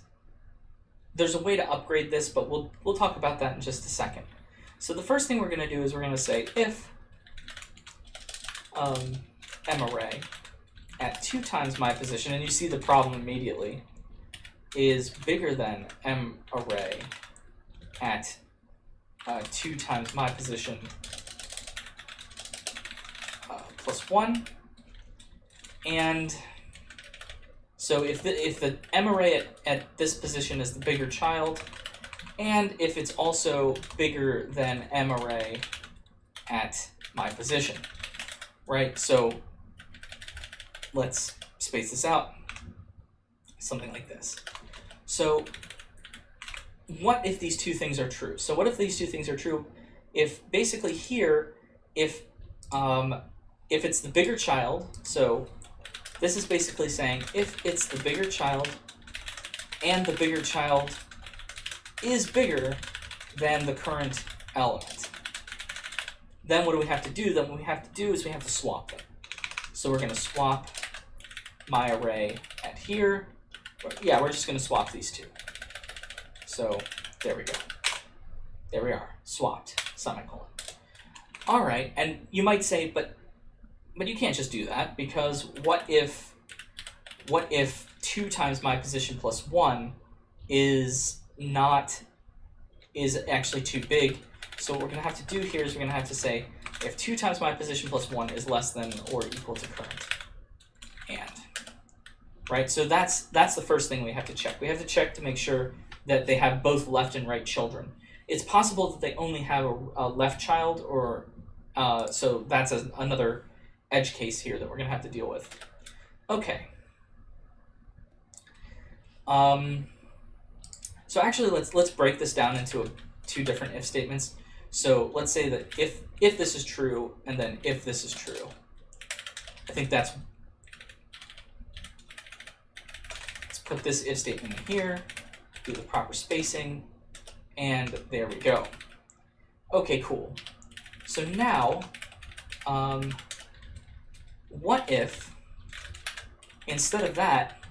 there's a way to upgrade this, but we'll talk about that in just a second. So the first thing we're going to do is we're going to say if marray at 2 times my position, and you see the problem immediately, is bigger than marray at 2 times my position plus 1, and so if the marray at this position is the bigger child, and if it's also bigger than marray at my position, right? So let's space this out, something like this. So what if these two things are true? So what if these two things are true? If basically here, if it's the bigger child, so this is basically saying if it's the bigger child and the bigger child is bigger than the current element, then what do we have to do? Then what we have to do is we have to swap them. So we're going to swap my array at here. Yeah, we're just going to swap these two. So there we go. There we are, swapped, semicolon. All right, and you might say, but you can't just do that, because what if 2 times my position plus 1 is actually too big? So what we're going to have to do here is we're going to have to say if 2 times my position plus 1 is less than or equal to current, and right. So that's the first thing we have to check. We have to check to make sure that they have both left and right children. It's possible that they only have a left child, or so that's another edge case here that we're going to have to deal with. Okay. So actually, let's break this down into 2 different if statements. So let's say that if this is true, and then if this is true. I think let's put this if statement in here, do the proper spacing, and there we go. Okay, cool. So now, what if instead of that,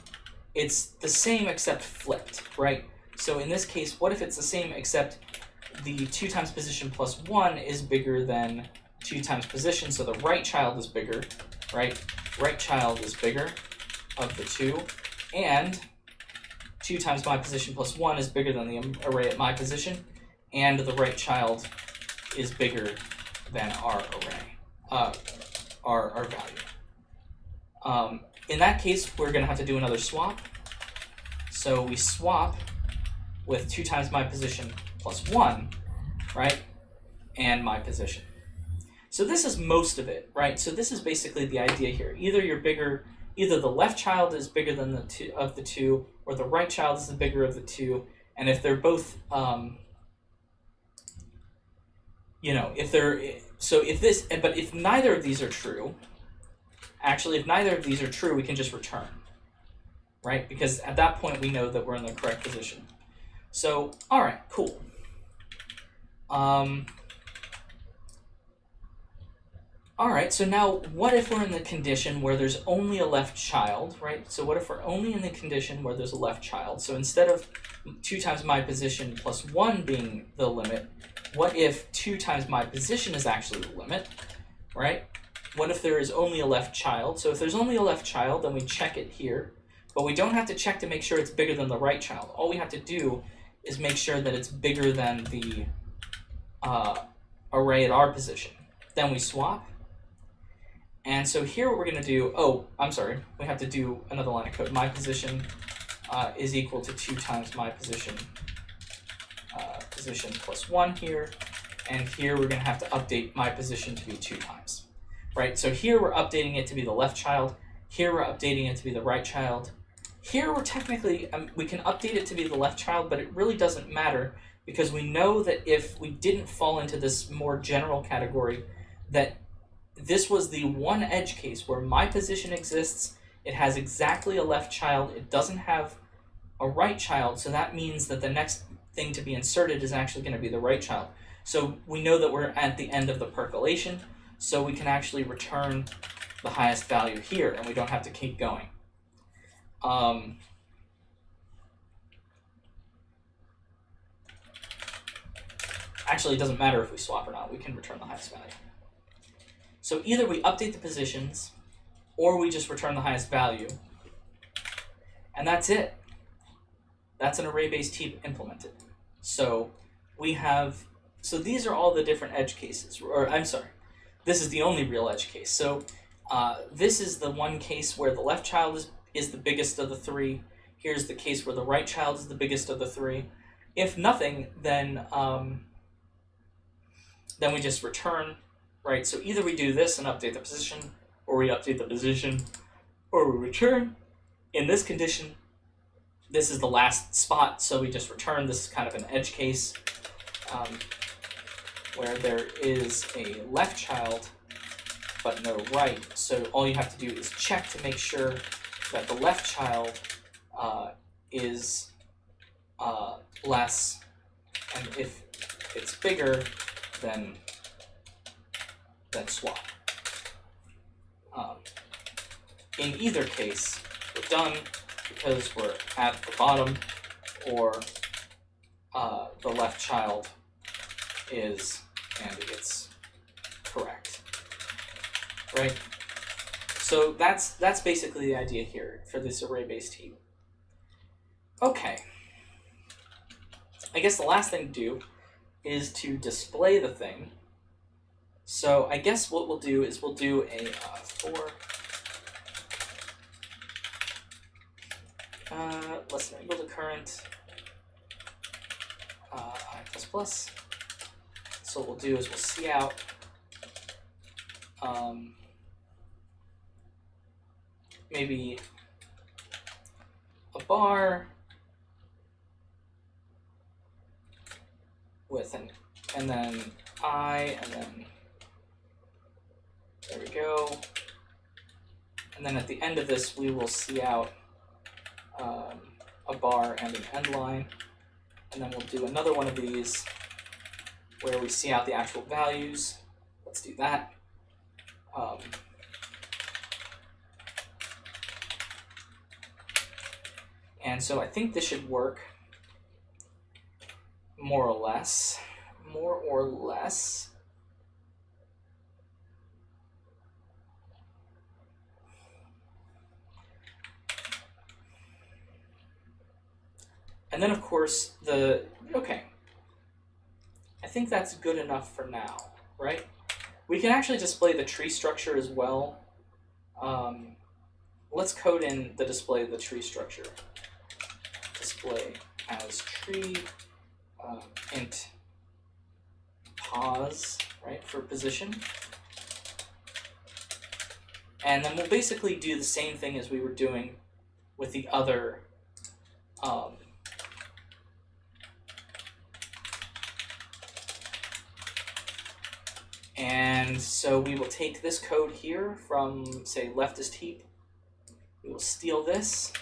it's the same except flipped, right? So in this case, what if it's the same except the 2 times position plus 1 is bigger than 2 times position, so the right child is bigger, right? Right child is bigger of the 2, and 2 times my position plus 1 is bigger than the array at my position, and the right child is bigger than our array, our value. In that case, we're going to have to do another swap. So we swap with 2 times my position plus 1, right, and my position. So this is most of it, right? So this is basically the idea here. Either the left child is bigger than the two, or the right child is the bigger of the 2, and if they're both, if neither of these are true, actually, if neither of these are true, we can just return, right? Because at that point, we know that we're in the correct position. So, all right, cool. Alright, so now what if we're in the condition where there's only a left child, right? So what if we're only in the condition where there's a left child? So instead of 2 times my position plus 1 being the limit, what if 2 times my position is actually the limit, right? What if there is only a left child? So if there's only a left child, then we check it here, but we don't have to check to make sure it's bigger than the right child. All we have to do is make sure that it's bigger than the array at our position. Then we swap. And so here what we're going to do, we have to do another line of code. My position is equal to 2 times my position plus 1 here. And here we're going to have to update my position to be 2 times. Right, so here we're updating it to be the left child. Here we're updating it to be the right child. Here we're technically, we can update it to be the left child, but it really doesn't matter because we know that if we didn't fall into this more general category, that this was the one edge case where my position exists, it has exactly a left child, it doesn't have a right child, so that means that the next thing to be inserted is actually going to be the right child. So we know that we're at the end of the percolation, so we can actually return the highest value here, and we don't have to keep going. Actually, it doesn't matter if we swap or not, we can return the highest value. So either we update the positions, or we just return the highest value. And that's it. That's an array-based heap implemented. So these are all the different edge cases. Or I'm sorry, this is the only real edge case. So this is the one case where the left child is the biggest of the 3. Here's the case where the right child is the biggest of the 3. If nothing, then we just return. Right, so either we do this and update the position, or we update the position, or we return. In this condition, this is the last spot, so we just return. This is kind of an edge case where there is a left child, but no right. So all you have to do is check to make sure that the left child is less, and if it's bigger, then swap. In either case, we're done because we're at the bottom, or the left child is, and it's correct. Right? So that's basically the idea here for this array-based heap. Okay. I guess the last thing to do is to display the thing. So I guess what we'll do is we'll do a for less than or equal to current I plus plus. So what we'll do is we'll see out maybe a bar with and then I, and then there we go. And then at the end of this, we will see out a bar and an end line. And then we'll do another one of these where we see out the actual values. Let's do that. And so I think this should work more or less. And then, of course, okay. I think that's good enough for now, right? We can actually display the tree structure as well. Let's code in the display of the tree structure. Display as tree, int pos, right, for position. And then we'll basically do the same thing as we were doing with the other and so we will take this code here from, say, leftist heap. We will steal this,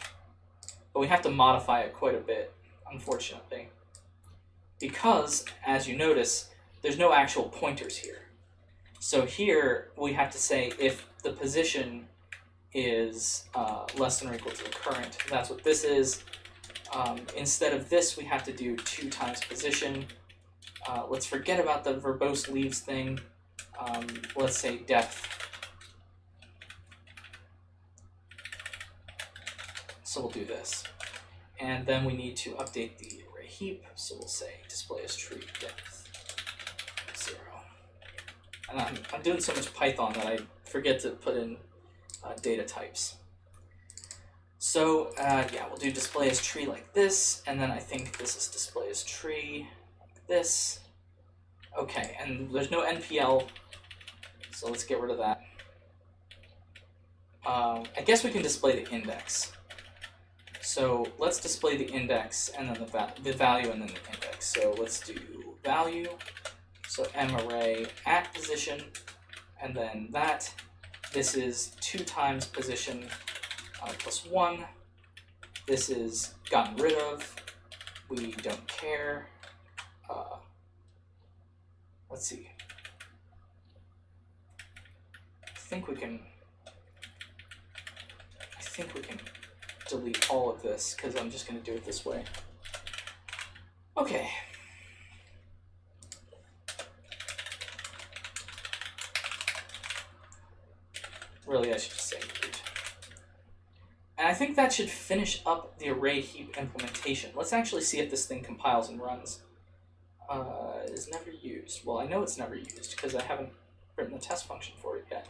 but we have to modify it quite a bit, unfortunately, because, as you notice, there's no actual pointers here. So here we have to say if the position is less than or equal to the current. That's what this is. Instead of this, we have to do 2 times position. Let's forget about the verbose leaves thing. Let's say depth. So we'll do this. And then we need to update the array heap. So we'll say display as tree depth 0. And I'm doing so much Python that I forget to put in data types. So yeah, we'll do display as tree like this, and then I think this is display as tree like this. Okay, and there's no NPL, so let's get rid of that. I guess we can display the index. So let's display the index and then the value and then the index. So let's do value. So marray at position, and then that. This is 2 times position plus 1. This is gotten rid of. We don't care. Let's see. I think we can delete all of this because I'm just going to do it this way. Okay. Really, I should just say root. And I think that should finish up the array heap implementation. Let's actually see if this thing compiles and runs. It is never used. Well, I know it's never used because I haven't written the test function for it yet.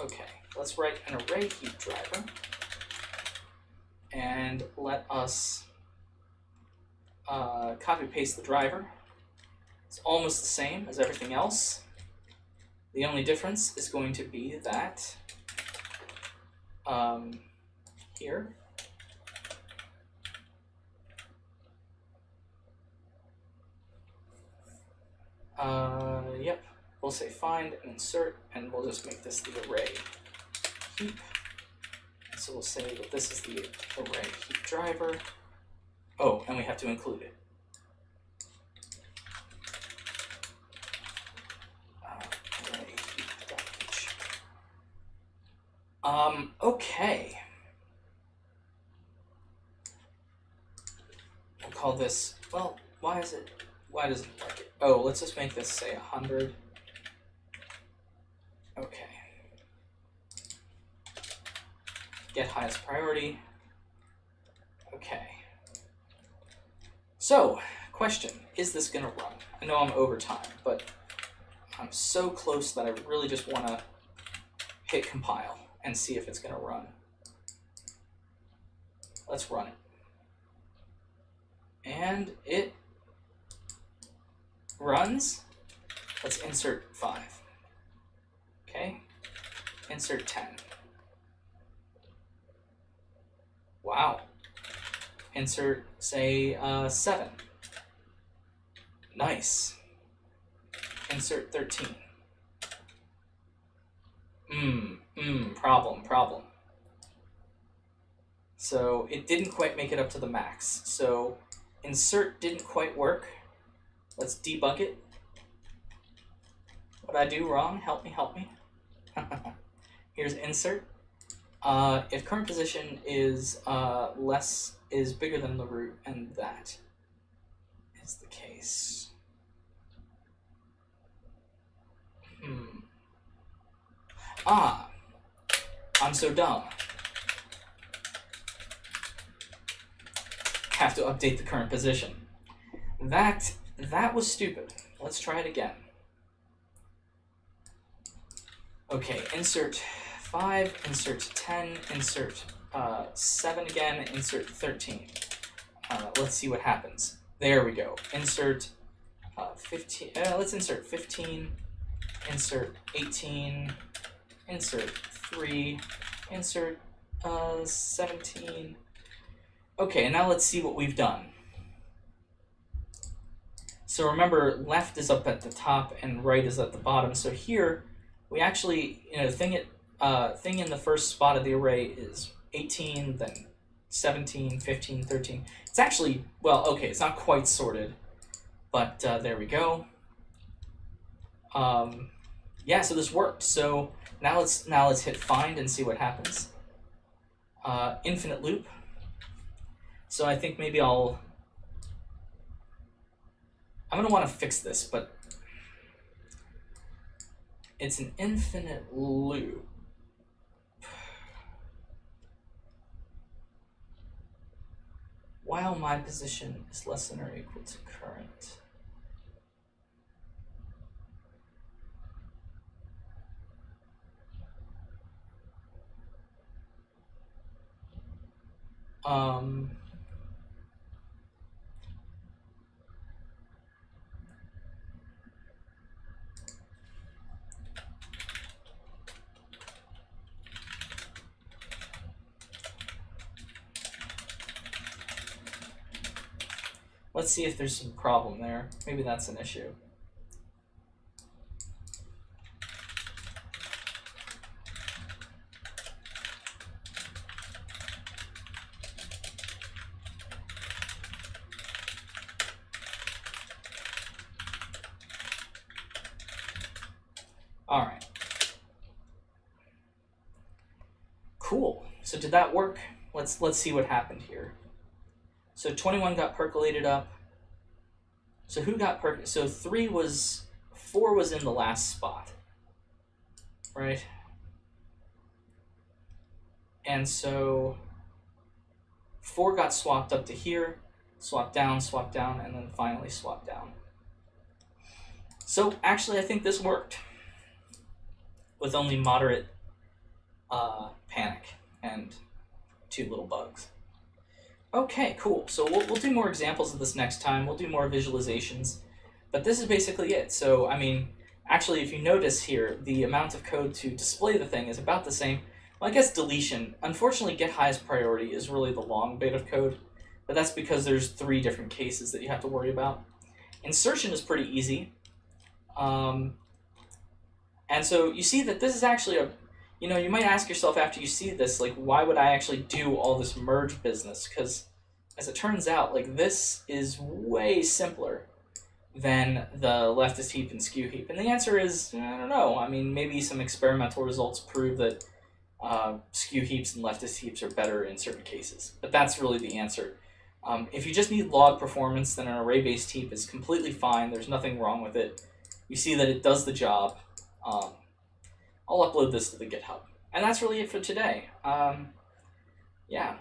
Okay, let's write an array heap driver. And let us copy paste the driver. It's almost the same as everything else. The only difference is going to be that here, yep, we'll say find and insert, and we'll just make this the array heap. So we'll say that this is the array heap driver. Oh, and we have to include it. Okay. We'll call this, well, why does it like it? Oh, let's just make this say 100. Okay. Get highest priority. Okay. So, question, is this gonna run? I know I'm over time, but I'm so close that I really just wanna hit compile and see if it's going to run. Let's run it. And it runs. Let's insert 5. Okay. Insert 10. Wow. Insert, say, 7. Nice. Insert 13. Problem. So it didn't quite make it up to the max. So insert didn't quite work. Let's debug it. What did I do wrong? Help me. Here's insert. If current position is bigger than the root, and that is the case. I'm so dumb. Have to update the current position. That was stupid. Let's try it again. Okay, insert 5, insert 10, insert 7 again, insert 13. Let's see what happens. There we go. Insert 15. Let's insert 15, insert 18, insert 3, insert 17. Okay, and now let's see what we've done. So remember, left is up at the top and right is at the bottom. So here, we actually, thing in the first spot of the array is 18, then 17, 15, 13. It's actually, well, okay, it's not quite sorted. But there we go. Yeah, so this worked. So now let's hit find and see what happens. Infinite loop. So I think maybe I'm gonna want to fix this, but it's an infinite loop. While my position is less than or equal to current. Let's see if there's some problem there. Maybe that's an issue. All right. Cool. So did that work? Let's see what happened here. So 21 got percolated up. So who got So 4 was in the last spot, right? And so 4 got swapped up to here, swapped down, and then finally swapped down. So actually, I think this worked with only moderate panic and 2 little bugs. Okay, cool. So we'll do more examples of this next time. We'll do more visualizations. But this is basically it. So, I mean, actually, if you notice here, the amount of code to display the thing is about the same. Well, I guess deletion. Unfortunately, get highest priority is really the long bit of code. But that's because there's 3 different cases that you have to worry about. Insertion is pretty easy. And so you see that this is actually you might ask yourself after you see this, like, why would I actually do all this merge business? Because as it turns out, like, this is way simpler than the leftist heap and skew heap. And the answer is, I don't know. I mean, maybe some experimental results prove that skew heaps and leftist heaps are better in certain cases. But that's really the answer. If you just need log performance, then an array-based heap is completely fine. There's nothing wrong with it. You see that it does the job. I'll upload this to the GitHub. And that's really it for today. Yeah.